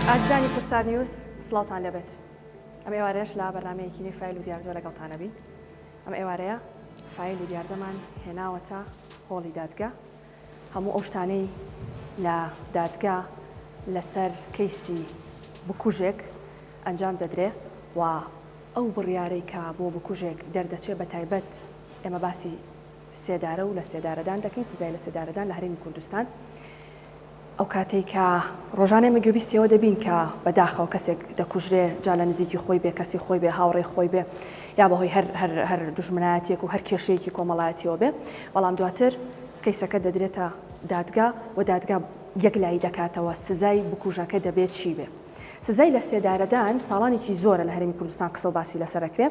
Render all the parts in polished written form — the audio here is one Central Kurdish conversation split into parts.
ئازیزانی کورسان نیوز سڵاوتان لەبێت. ئەم ئێوارەیەش لە بەرنامەیەکی نوێی فایل و دیاردۆ لەگەڵتانە بین. ئەم ئێوارەیە فایل و دیاردەمان هێناوەتە هۆڵی دادگا. هەموو ئەو شتانەی لە دادگا لەسەر کەیسی بکوژێک ئەنجام دەدرێ و ئەو بڕیارەی کە بۆ بکوژێک دەردەچێت بە تایبەت ئێمە باسی سێدارە و لە سێدارەدان دەکەین، سزای لە سێدارەدان لە هەرێمی کوردستان. ئەو کاتێک کە ڕۆژانێ مەگوێبیستیەوە دەبین کە بەداخەوە کەسێک دەکوژرێ جا لە نزیکی خۆی بێ، کەسی خۆی بێ، هاوڕێی خۆی بێ، یا بەهۆی هەر دوژمنایەتێک و هەر کێشەیەکی کۆمەڵایەتیەوە بێ، بەڵام دواتر کەیسەکە دەدرێتە دادگا و دادگا یەکلایی دەکاتەوە سزای بکوژەکە دەبێت چی بێ. سزای لە سێدارەدان ساڵانێکی زۆرە لە هەرێمی کوردستان قسە و باسی لەسەرەکرێ.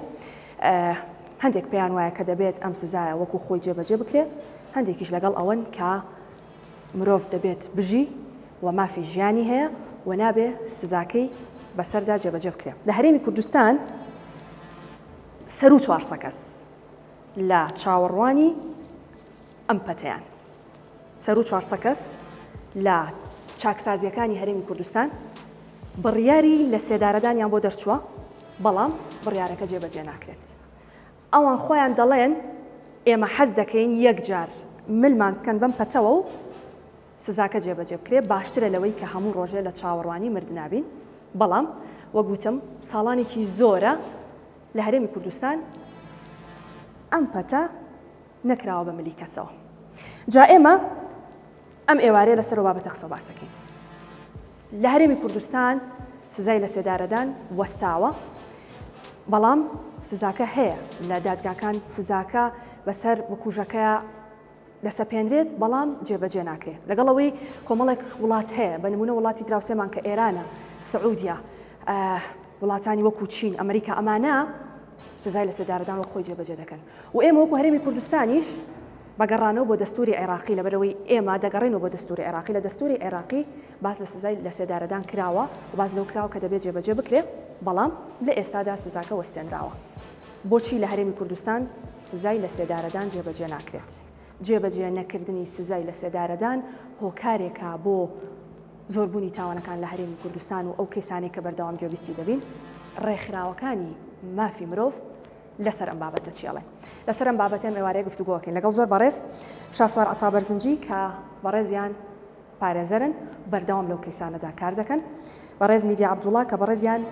هەندێک پێیان وایە کە دەبێت ئەم سزایە وەکو خۆی جێبەجێ بکرێ، هەندێکیش لەگەڵ ئەوەن کە مرۆڤ دەبێت بژی و مافی ژیانی هەیە و نابێ سزاکەی بەسەردا جێبەجێ بکرێ. لە هەرێمی کوردستان سەر و 400 کەس لە چاوەڕوانی ئەم پەتەیان، سەر و 400 کەس لە چاکسازیەکانی هەرێمی کوردستان بڕیاری لە سێدارەدانیان بۆ دەرچووە، بەڵام بڕیارەکە جێبەجێ ناکرێت. ئەوان خۆیان دەڵێن ئێمە حەز دەکەین یەکجار ملمان بکەن بەم پەتەوە و سزاکە جێبەجێ بکرێ، باشترە لەوەی کە هەموو ڕۆژێ لە چاوەڕوانی مردنابین. بەڵام وەگوتم ساڵانێکی زۆرە لە هەرێمی کوردستان ئەم پەتە نەکراوە بە ملی کەسەوە. جا ئێمە ئەم ئێوارەیە لەسەر بابەتە قسە و باسەکەین. لە هەرێمی کوردستان سزای لە سێدارەدان وەستاوە، بەڵام سزاکە هەیە لە دادگاکان، سزاکە بەسەر بکوژەکەیە دەسەپێنرێت، بەڵام جێبەجێ ناکرێت. لەگەڵەوەی کۆمەڵێک وڵات هەیە، بە نمونە وڵاتی دراوسێمان کە ئێرانە، سعودیا، وڵاتانی وەکو چین، ئەمریکا، ئەمانە سزای لە سێدارەدان وە خۆی جێبەجێ دەکەن. و ئێمە وەکو هەرێمی کوردستانیش بەگەڕانەوە بۆ دەستوری عێراقی، لەبەرەوەی ئێمە دەگەڕێنەوە بۆ دەستوری عێراقی، لە دەستوری عێراقی باس لە سزای لە سێدارەدان کراوە و باز لەو کراوە کە دەبێت جێبەجێ بکرێ، بەڵام لە ئێستادا سزاکە وەستێنراوە. بۆچی لە هەرێمی کوردستان سزای لە سێدارەدان جێبەجێ ناکرێت؟ جێبەجێ نەکردنی سزای لە سێدارەدان هۆکارێکە بۆ زۆربوونی تاوانەکان لە هەرێمی کوردستان و ئەو کەیسانەی کە بەردەوام گوێبیستی دەبین. ڕێکخراوەکانی مافی مرۆڤ لەسەر ئەم بابەتە چیاڵێن. لەسەر ئەم بابەتێن ئێوارەیە گفتوگۆکەین لەگەڵ زۆر بەڕێز شاسوار عەتا بەرزنجی کە بەڕێزیان پارێزەرن، بەردەوام لەو کەیسانەدا کار دەکەن، بەڕێز میدیا عەبدوڵڵا کە بەڕێزیان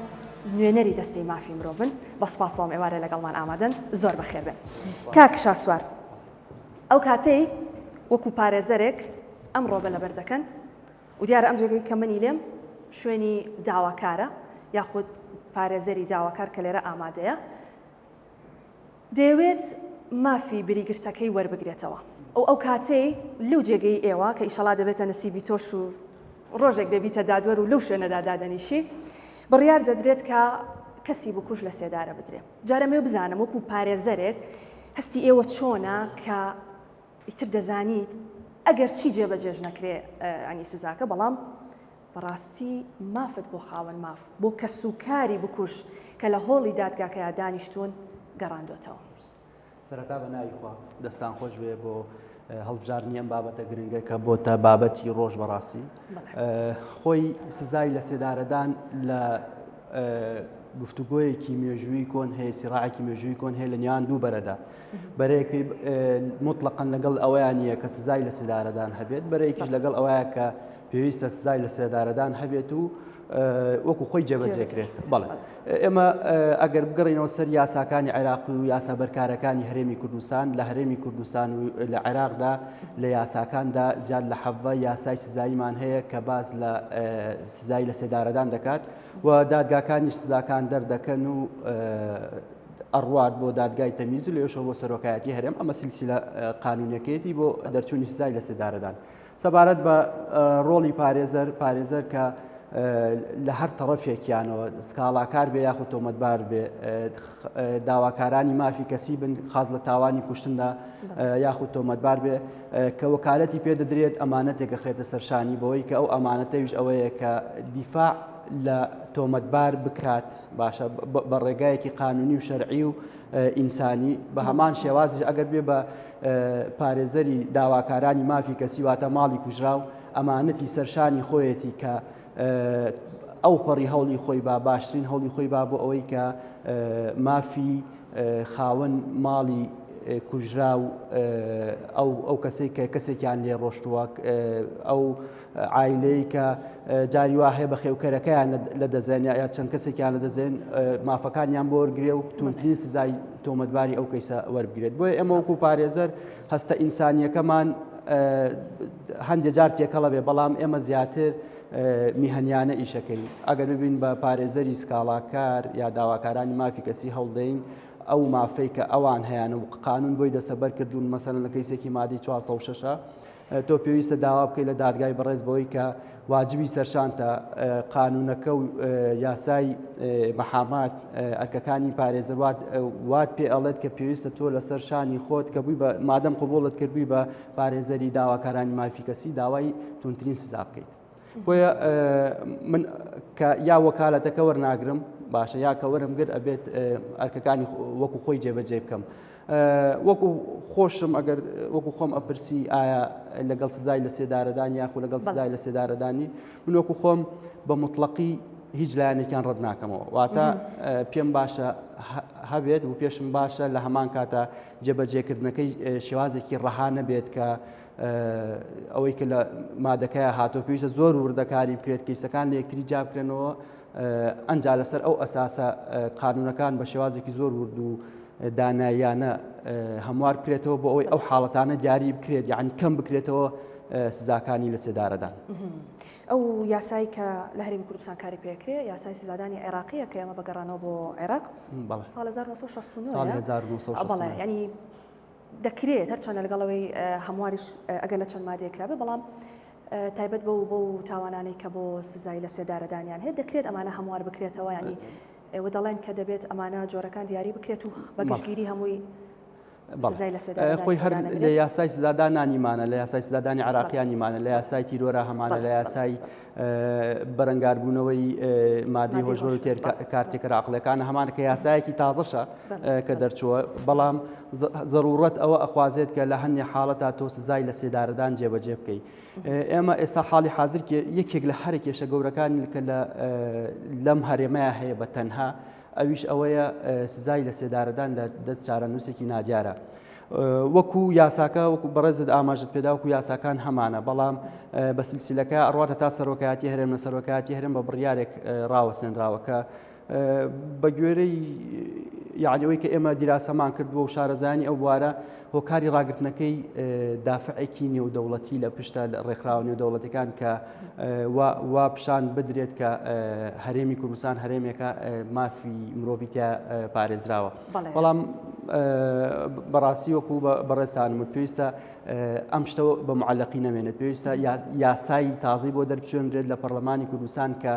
نوێنەری دەستەی مافی مرۆڤن. بە سوپاسەوەم ئێوارەیە لەگەڵمان ئامادەن، زۆر بەخێر بێن. کاک شاسوار، ئەو کاتەی وەکو پارێزەرێک ئەم ڕۆبە لەبەر دەکەن و دیارە ئەم جێگەی کە منی لێم شوێنی داواکارە یاخود پارێزەری داواکار کە لێرە ئامادەیە، دەیەوێت مافی بریگرتەکەی وەربگرێتەوە. ئەو کاتەی لەو جێگەی ئێوە کە ئیشەڵا دەبێتە نسیبی تۆش و ڕۆژێک دەبیتە دادوەر و لەو شوێنەدا دادەنیشی، بڕیار دەدرێت کە کەسی بکوژ لە سێدارە بدرێ. جارە مێ بزانم وەکو پارێزەرێک هەستی ئێوە چۆنە کە ئیتر دەزانیت ئەگەر چی جێبەجێژ نەکرێ ئەنی سزاکە، بەڵام بەڕاستی مافت بۆ خاوەن ماف، بۆ کەسوکاری بکوژ کە لە هۆڵی دادگاکەیە دانیشتون گەڕاندۆتەوە. سەرەتا بە ناویخوا دەستان خۆش بێ بۆ هەڵبژاردنی ئەم بابەتە گرنگە کە بۆتە بابەتی ڕۆژ بەڕاستی. خۆی سزای لە سێدارەدان لە گفتوگۆیەکی مێژووی کۆن هەیە، سیڕاعێکی مێژووی کۆن هەیە لە نێوان دوو بەرەدا. بەرەیەک مطلقاً لەگەڵ ئەوەیان نییە کە سزای لە سێدارەدان هەبێت، بەرەیەکیش لەگەڵ ئەوەیە کە پێویستە سزای لە سێدارەدان هەبێت و وەکو خۆی جێبەجێکرێت. بەڵێ ئێمە ئەگەر بگەڕینەوە سەر یاساکانی عێراقی و یاسا بەرکارەکانی هەرێمی کوردستان، لە هەرێمی کوردستان و لە عێراقدا لە یاساکاندا زیاد لە 7 یاسای سزاییمان هەیە کە باز لە سزای لە سێدارەدان دەکات و دادگاکانیش سزاکان دەردەکەن و ئەڕوات بۆ دادگای تەمیز و لێشەوە بۆ سەرۆکایەتی هەرێم. ئەمە سیلسیلە قانونیەکەیەتی بۆ دەرچوونی سزای لە سێدارەدان. سەبارەت بە ڕۆڵی پارێزەر کە لە هەر تەڕەفێکیانەوە سکاڵاکار بێ یاخود تۆمەتبار بێ، داواکارانی مافی کەسی بن خاز لە تاوانی کوشتندا یاخود تۆمەتبار بێ کە وەکالەتی پێدەدرێت ئەمانەتێکە خرێتە سەرشانی بەوەی کە ئەو ئەمانەتەویش ئەوەیە کە دیفاع لە تۆمەتبار بکات باشە بە ڕێگایەکی قانونی و شەرعی و ئینسانی. بە هەمان شێوازش ئەگەر بێ بە پارێزەری داواکارانی مافی کەسی واتە ماڵی کوژراو ئەمانەتی سەرشانی خۆیەتی کە ئەو پەڕی هەوڵی خۆی با باشترین هەوڵی خۆی با بۆ ئەوەی کە مافی خاوەن ماڵی کوژرا و ئەو کەسێکیان لێ ڕۆشتووە ئەو عایلەی کە جاری وا هەیە بە خێوکەرەکەیان لە دەزێن یا چەند کەسێکیان لە دەزێن مافەکانیان بۆ وەرگرێ و توندترین سزای تۆمەتباری ئەو کەیسە وەربگرێت. بۆیە ئێمە وەکو پارێزەر هەستە ئینسانیەکەمان هەندێک جار تێکەڵە بێ، بەڵام ئێمە زیاتر میهەنیانە ئیشەکەین. ئەگەر ببین بە پارێزەری سکاڵاکار یا داواکارانی مافی کەسی هەڵدەین ئەو مافەی کە ئەوان هەیەە و قانون بۆی دەسەبەر کردوون مەسەلەن لە کەیسێکی مادی 406 تۆ پێویستە داوا بکەیت لە دادگای بەڕێز بەوەی کە واجبی سەرشانتە قانونەکە و یاسای مەحامات ئەرکەکانی پارێزەر وات پێ ئەڵێت کە پێویستە تۆ لەسەر شانی خۆت کە بووی بە مادەم قبوڵت کردبووی بە پارێزەری داواکارانی مافی کەسی داوای تونترین سزا بکەیت. بۆیە من کە یا وەکالەتەکە وەرناگرم باشە یا کە وەرمگر ئەبێت ئەرکەکانی وەکو خۆی جێبەجێ بکەم. وەکو خۆشم ئەگەر وەکو خۆم ئەپرسی ئایا لەگەڵ سزای لە سێدارەدانی یاخو لەگەڵ سزای لە سێدارەدانی من وەکو خۆم بە مطلقی هیچ لایەنێکیان ڕەت ناکەمەوە، واتە پێم باشە هەبێت و پێشم باشە لە هەمان کاتە جێبەجێکردنەکەی شێوازێکی ڕەها نەبێت کە ئەوەی کە لە مادەکەیە هاتۆ پێویستە زۆر وردەکاری بکرێت کەیسەکان لە یەکتری جا بکرێنەوە ئەنجا لەسەر ئەو ئەساسە قانونەکان بە شێوازێکی زۆر ورد و داناییانە هەموار بکرێتەوە بۆ ئەوەی ئەو حاڵەتانە دیاری بکرێت، یعنی کەم بکرێتەوە سزاکانی لە سێدارەدان. ئەو یاسایی کە لە هەرێمی کوردستان کاری پێکرێت یاسای سزادانی عێراقیە کە ئێمە بەگەڕانەوە بۆ عێراق ساڵ 1969 ینی دەکرێت هەرچەندە لەگەڵەوەی هەمواریش ئەگەر لە چەند مادەیەکرابێ، بەڵام تایبەت بە تاوانانەی کە بۆ سزای لە سێدارەدانیان هەیە دەکرێت ئەمانە هەموار بکرێتەوە، ینی ئێوە دەڵێن کە دەبێت ئەمانە جۆرەکان دیاری بکرێت و بە گشتگیری هەمووی سزای لە سێدارەدان خۆی هەر لە یاسای سزادانانیمانە، لە یاسای سزادانی عراقیانیمانە، لە یاسای تیرۆرە هەمانە، لە یاسای بەرەنگاربوونەوەی مادەی هۆژبەر و کارتێکەرە عەقڵیەکانە هەمانە کە یاسایەکی تازەشە کە دەرچووە، بەڵام ضرورەت ئەوە ئەخوازێت کە لە هەندێک حاڵەتا تۆ سزای لە سێدارەدان جێبەجێ بکەیت. ئێمە ئێستا حاڵی حاضر یەکێک لە هەر کێشە گەورەکانی کە لەم هەرێمەیە هەیە بە تەنها ئەویش ئەوەیە سزای لە سێدارەدان لە دەست چارەنووسێکی نادیارە. وەکو یاساکە وەکو بەڕێزت ئاماژت پێدا وەکو یاساکان هەمانە، بەڵام بە سلسیلەکە ئەڕواتە تا سەرۆکایەتی هەرێم لە سەرۆکایەتی هەرێم بە بڕیارێک ڕاوەسێنراوە کە بە گوێرەی یعنی ئەوەی کە ئێمە دیراسەمان کردووە و شارەزانی ئەو بوارە هۆکاری ڕاگرتنەکەی دافعێکی نێودەوڵەتی لە پشتە ڕێکخراوە نێودەوڵەتەکان کە وا پیشان بدرێت کە هەرێمی کوردستان هەرێمێکە مافی مرۆڤیتە پارێزراوە. بەڵام بەڕاستی وەکو بەڕێزانم پێویستە ئەم شتەوە بە معەلەقی نەمێنێت، پێویستە یاسایی تازەی بۆ دەربچێنرێت لە پەرلەمانی کوردستان کە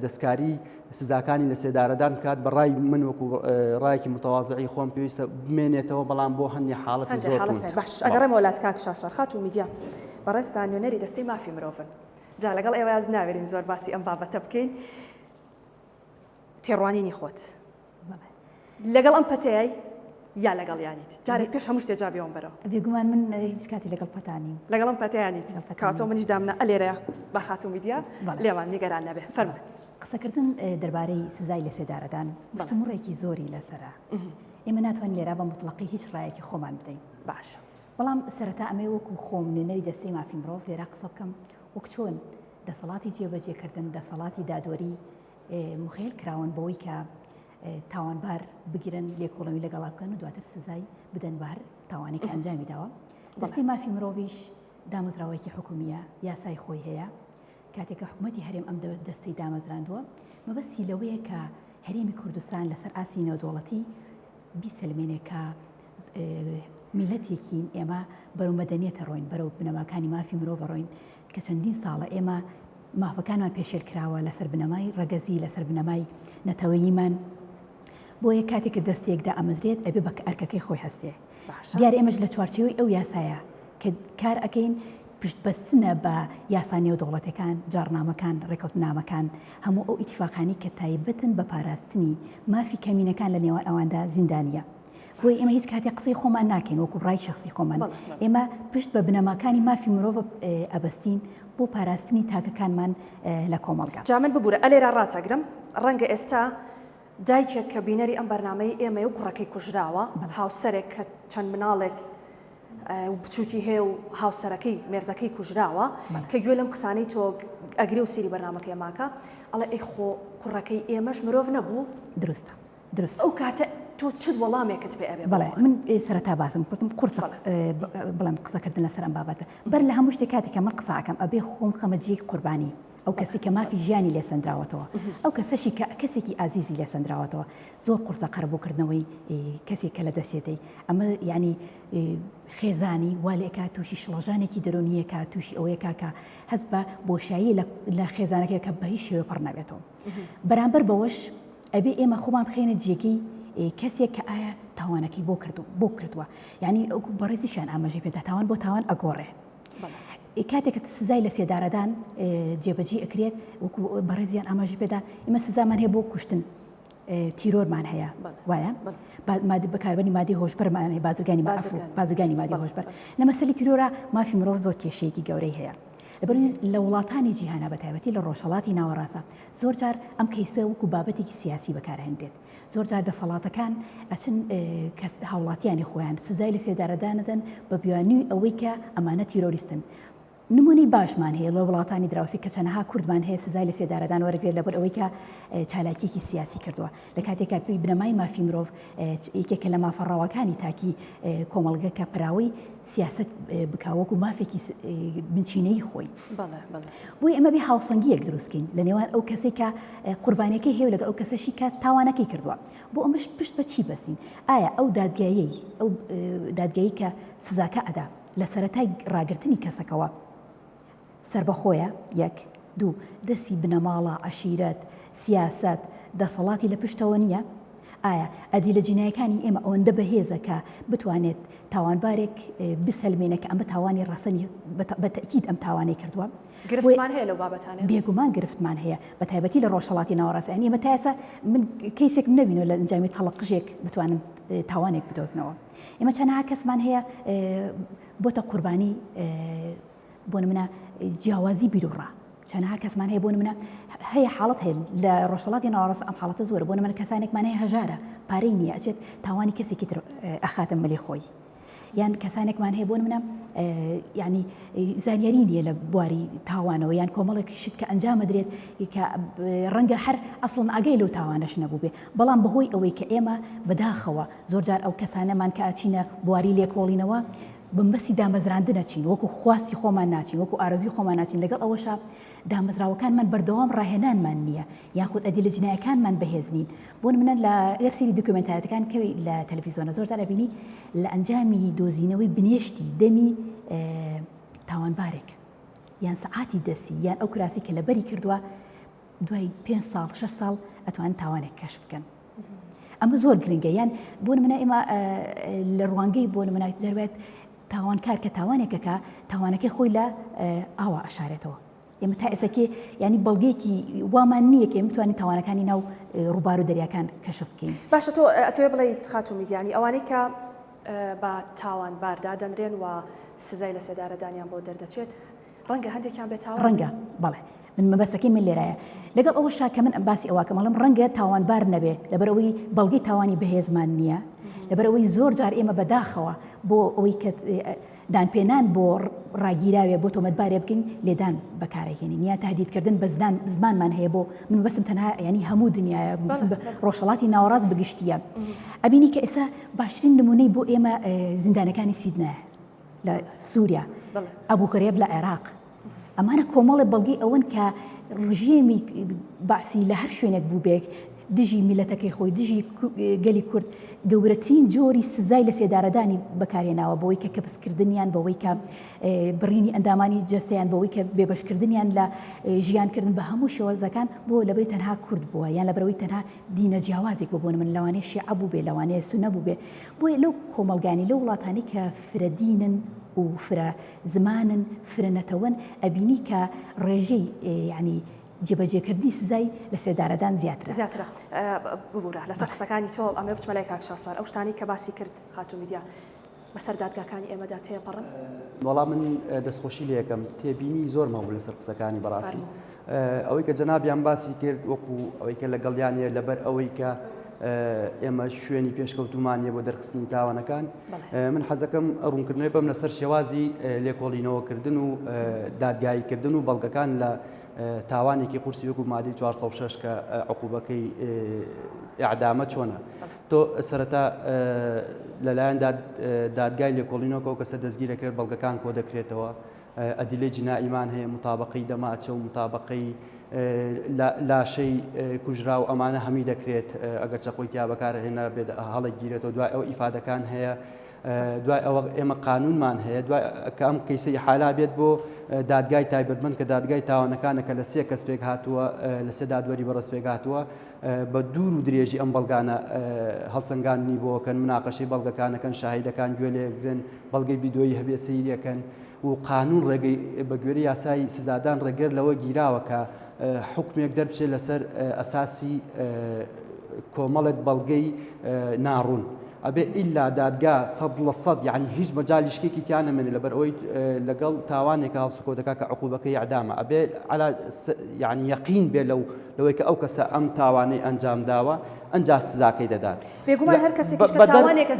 دەستکاری سزاکانی لە سێدارەدان بکات. بەڕای من وەکو ڕایەکی متەواضعی خۆم پێویستە بمێنێتەوە، بەڵام بۆ هەندێک حاڵەتی زۆر باش ئەگەڕێمە وڵات کاک شاسوار خات و میدیا بەڕێستان نوێنەری دەستەی مافی مرۆڤن جا لەگەڵ ئێوە یاز ناوێرین زۆر باسی ئەم بابەتە بکەین. تێڕوانینی خۆت لەگەڵ ئەم پەتەیە یا لەگەڵ یانیت جارێک پێش هەموو شتێ جابێەوەم بەرەوە بێگومان من هیچ کاتی لەگەڵ پەتانی لەگەڵ ئەم پەتەیانیت کاتۆ منیش دامنە ئەلێرەیە بە خات و میدیا لێوان نیگەران نەبێ. فەرمووی قسەکردن دەربارەی سزای لە سێدارەدان شتمڕێکی زۆری لەسرە. ئێمە ناتوانین لێرە بە مطلقی هیچ ڕایەکی خۆمان بدەین. باشە، بەڵام سەرەتا ئەمێ وەکو خۆم نوێنەری دەستەی مافی مرۆڤ لێرە قسە بکەم وەک چۆن دەسەڵاتی جێبەجێکردن دەسەڵاتی دادوەری مخێل کراون بەوەی کە تاوانبار بگیرن لێکۆڵەوی لەگەڵا بکەن و دواتر سزای بدەن بە هەر تاوانێکی ئەنجامی داوە. دەستەی مافی مرۆڤیش دامەزراوەیەکی حکومیە یاسای خۆی هەیە. کاتێککە حکوومەتی هەرێم ئەم دەستەی دامەزراندووە مەبەستی لەوەیە کە هەرێمی کوردستان لەسەر ئاسی نێودوڵەتی بیسەلمێنێکە میلەتێکین ئێمە بەرەو مەدەنیەتە ڕۆین، بەرەو بنەماکانی مافی مرۆڤ ڕۆین کە چەندین ساڵە ئێمە مافەکانمان پێشێل کراوە لەسەر بنەمای ڕەگەزی لەسەر بنەمای نەتەوەییمان. بۆیە کاتێککە دەستێکدا ئەمەزرێت ئەبێ بە ئەرکەکەی خۆی هەستێ. دیارە ئێمەش لە چوارچێوەی ئەو یاسایە کە کار ئەەکەین پشتبەستنە بە یاسا نێودەوڵەتەکان، جارنامەکان، ڕێکەوتنامەکان، هەموو ئەو ئیتیفاقانی کە تایبەتن بە پاراستنی مافی کەمینەکان لە نێوان ئەواندا زیندانیە. بۆی ئێمە هیچ کاتی قسەی خۆمان ناکەین وەکو ڕای شخصی خۆمان ئێمە پشت بە بنەماکانی مافی مرۆڤ ئەبەستین بۆ پاراستنی تاکەکانمان لە کۆمەڵگا. جا من ببوورە ئەلێرا ڕاتەگرم ڕەنگە ئێستا دایکێک کە بینەری ئەم بەرنامەی ئێمە و کوڕەکەی کوژراوە هاوسەرێک کە چەند مناڵێک بچووکی هەیە و هاوسەرەکەی مێردەکەی کوژراوە کە گوێ لەم قسانەی تۆ ئەگری و سیری بەرنامەکەی ماکە ئەڵێ ئەی خۆ کوڕەکەی ئێمەش مرۆڤ نەبوو. درستە درست ئەو کاتە تۆ چت وەڵامێکت پێ ئەبێ؟ بەڵێ من سەرەتا باسم کردم قورس بڵێم قسەکردن لەسەر ئەم بابەتە بەر لە هەموو شتێک کاتێکە من قساکەم ئەبێ خۆم خەمەجیەکی قوربانی ئەو کەسی کە مافی ژیانی لێ سەندراوەتەوە ئەو کەسەشی کە کەسێکی ئازیزی لێ سەندراوەتەوە زۆر قورسە قەرەبووکردنەوەی کەسێک کە لە دەسێتەی ئەمە یعنی خێزانی والێکە تووشی شڵەژانێکی دەرونیەکە تووشی ئەوەیەکە کە هەز بە بۆشایی لە خێزانەکە کە بە هیچ شێوە پڕ نابێتەوە. بەرامبەر بەوەش ئەبێ ئێمە خۆمان بخێنە جێگەی کەسێک کە ئایا تاوانەکەی بۆ کردووە یعنی بەڕێزیشان ئاماژەی پێدا تاوان بۆ تاوان ئەگۆڕێ. کاتێک سزای لە سێدارەدان جێبەجێ ئەکرێت وەکو بەڕێزیان ئاماژی پێدا ئێمە سزامان هەیە بۆ کوشتن تیرۆرمان هەیە وایە بەکاربەری مادی هۆشبەرمان هەیە بازرگانی مادی هۆشبەر لە مەسەلی تیرۆرە مافی مرۆڤ زۆر کێشەیەکی گەورەی هەیە. لە وڵاتانی جیهانە بە تایبەتی لە ڕۆژهەڵاتی ناوەڕاستە زۆر جار ئەم کەیسە وەکو بابەتێکی سیاسی بەکارهێنرێت. زۆر جار دەسەڵاتەکان ئەچن هاوڵاتیانی خۆیان سزای لە سێدارەدانەدەن بە بیانی ئەوەی کە ئەمانە تیرۆریستن. نمونەی باشمان هەیە لە وڵاتانی دراوسی کە چەندەها کوردمان هەیە سزای لە سێدارەدان وەرەگرێت لەبەر ئەوەی کە چالاکیێکی سیاسی کردووە لە کاتێکا پێی بنەمای مافی مرۆڤ یەکێکە لە مافەڕاوەکانی تاکی کۆمەڵگە کە پراوەی سیاست بکاوەکو مافێکی بنچینەی خۆی. بۆی ئەمە بێ هاوسەنگیەک دروستکەین لە نێوان ئەو کەسێک کە قوربانیەکەی هەیە لەگەڵ ئەو کەسەشی کە تاوانەکەی کردووە بۆ ئەمەش پشت بە چی بەسین؟ ئایا ئەو دادگایی کە سزاکە ئەدا لە سەرەتای ڕاگررتنی کەسەکەەوە سربەخۆیە یەک دوو دەستی بنەماڵە عەشیرەت سیاست دەسەڵاتی لە پشتەوە نییە؟ ئایا ئەدی لە جینایەکانی ئێمە ئەوەندە بەهێزە کە بتوانێت تاوانبارێک بسەلمێنە کە ئەمە تاوانی ڕەسەنی بەتەکید ئەم تاوانەی کردووە؟ گرفتمان هەیە لەو بابەتانە؟ بێگومان گرفتمان هەیە بە تایبەتی لە ڕۆژهەڵاتی ناوەڕاست ئەنی ئێمە تا ئێستا من کەیسێک نەبینەوە لە ئەنجامی تەڵەقژێک بتوانم تاوانێک بدۆزنەوە. ئێمە چەندها کەسمان هەیە بۆتە قوربانی بۆ نمونە جیاوازی بیرروڕا چەندها کەسمان هەیە بۆ نمونە هەیە حاڵەت هەیە لە ڕۆژهەڵاتی ناوەڕاست ئەم حاڵەتە زۆرە بۆ نمونە کەسانێکمان هەیە هەژارە پارەی نییە ئەچێت تاوانی کەسێکی تر ئەخاتە مەلی خۆی یان کەسانێکمان هەیە بۆ نمونە ینی زانیاری نییە لە بواری تاوانەوە یان کۆمەڵێکی شت کە ئەنجامە درێت کە ڕەنگە هەر ئەسڵن ئاگای لەو تاوانەش نەبوو بێ بەڵام بەهۆی ئەوەی کە ئێمە بەداخەوە زۆرجار ئەو کەسانەمان کە ئاچینە بواری لێکۆڵینەوە بمبەسی دامەزراندن نەچین وەکو خواستی خۆمان ناچین وەکو ئارزوی خۆمان ناچین لەگەڵ ئەوەشە دامەزراوەکانمان بەردەوام ڕاهێنانمان نییە یاخود ئەدی لە جنایەکانمان بەهێز نین بۆ منە لە ئێرسری دوکومنتارەتەکان کەوی لە تەلەڤیزۆنە زۆرجار ئەبینی لە ئەنجامی دۆزینەوەی بنێشتی دەمی تاوانبارێک یان سەعاتی دەسی یان ئەو کراسی کە لەبەری کردووە دوای 5 ساڵ 6 ساڵ ئەتوانن تاوانێک کەشف بکەن. ئەمە زۆر گرنگە یان بۆ منە ئێمە لە ڕوانگەی بۆ منە جەروێت تاوانکار کە تاوانێکەکە تاوانەکەی خۆی لە ئاوا ئەشارێتەوە ئێمە تا ئێسەکێ ینی بەڵگەیەکی وامان نییە کە بتوانین تاوانەکانی ناو ڕووبار و دەریاکان کەشف بکەین. باشە تۆ ئەتەوێ بڵێ خاتوو میدیانی ئەوانەی کە بە تاوانباردا دەنرێن و سزای لە سێدارەدانیان بۆ دەردەچێت ڕەنگە هەندێکیان بێت تاوان ڕەنگە بەڵێ من مەبەستەکەی من لێرایە لەگەڵ ئەوە شاکە من باسی ئەوواکەم هەڵم ڕەنگە تاوانبار نەبێ لەبەرەوەی بەڵگەی تاوانی بەهێزمان نییە لەبەرەوەی زۆر جار ئێمە بەداخەوە بۆ ئەوەی کە دانپێنان بۆ ڕاگیراوێ بۆ تۆمەتبارێ بکەین لێدان بەکارەهێنین یا تهدیدکردن بە زمانمان هەیە بۆ من بەسم تەنها ینی هەموو دنیاە ڕۆژهەڵاتی ناوەڕاست بگشتیە ئەبینی کە ئێستا باشترین نمونەی بۆ ئێمە زیندانەکانی سیدنایە لە سووریا ئەبوو غەرێب لە عێراق ئەمانە کۆمەڵی بەڵگەی ئەوەن کە ڕژێمی باسی لە هەر شوێنێک بوو بێک دژی میلەتەکەی خۆی دژی گەلی کورد گەورەترین جۆری سزای لە سێدارەدانی بەکارهێناوە بەوەی کە کەپسکردنیان بەوەی کە بڕینی ئەندامانی جەستەیان بەوەی کە بێبەشکردنیان لە ژیانکردن بە هەموو شێوەزەکان بۆ لەبەری تەنها کورد بووە یان لەبەرەوەی تەنها دینە جیاوازێک بۆ من لەوانەیە شیعە بوو بێ لەوانەیە سونە بوو بێ بۆیە لەو کۆمەلگانی لەو وڵاتانی کە فرەدینن و فرە زمانن فرەنەتەوەن ئەبینی کە ڕێژەی ینی جێبەجێکردنی سزای لە سێدارەدان زیاترە ببوورە لەسەر قسەکانی تۆ ئەمە بچمەلای کاک شاسوار ئەو شتانی کە باسی کرد خاتون میدیا بەسەر دادگاکانی ئێمەدا تێپەڕن. وەڵام من دەستخۆشی لێ یەکەم تێبینی زۆر مەبوو لەسەر قسەکانی بەڕاستی ئەوەی کە جەنابیان باسی کرد وەکو ئەوەی کە لەگەڵیانە لەبەر ئەوەی کە ئێمە شوێنی پێشکەوتومانیە بۆ دەرخستنی تاوانەکان من حەزەکەم ڕوونکردنەوەی بەم لەسەر شێوازی لێکۆڵینەوەکردن و دادگاییکردن و بەڵگەکان لە تاوانێکی قورسی وەکو مادەی 406 کە عقوبەکەی ئیعدامە چۆنە. تۆ سەرەتا لەلایەن دادگای لێکۆڵینەوە ئەو کەسە دەستگیرەکرد بەڵگەکان کۆ دەکرێتەوە ئەدیلەی جناییمان هەیە مطابقەی دەماچە و مطابقەی لاشەی کوژرا و ئەمانە هەمی دەکرێت ئەگەر چەقۆی تیا بەکارهێنا بێت هەڵێک گیرێتەوە دوای ئەو ئیفادەکان هەیە دوای ئەوە ئێمە قانونمان هەیە دوای کە ئەم کەیسەی حالا بێت بۆ دادگای تایبەتمەند کە دادگای تاوانەکانە کە لە سێ کەس پێک هاتووە لە سێ دادوەری بەڕست پێک هاتووە بە دوور و درێژی ئەم بەڵگانە هەڵسەنگاندنی بۆکەن مناقەشەی بەڵگەکانەکەن شاهیدەکان گوێ لێگرن بەڵگەی ڤیدۆیی هەبێ سەیریەکەن و قانون ڕێگەی بە گوێرەی یاسای سزادان ڕێگەر لەوە گیراوە کە حکمێک دەربچێت لەسەر ئەساسی کۆمەڵێک بەڵگەی ناڕوون ئەبێ ئیلا دادگا 100% یعنی هیچ مەجالیشکێکی تیانە منێ لەبەر ئەوەی لەگەڵ تاوانێکە هەڵسوکۆ دەکا کە عقوبەکەی ئەعدامە ئەبێ یعنی یەقین بێ لەوەی کە ئەو کەسە ئەم تاوانەی ئەنجام داوە ئەنجام سزاکەی دەدات. بێگومان هەر کەسێکیش کە تاوانێکە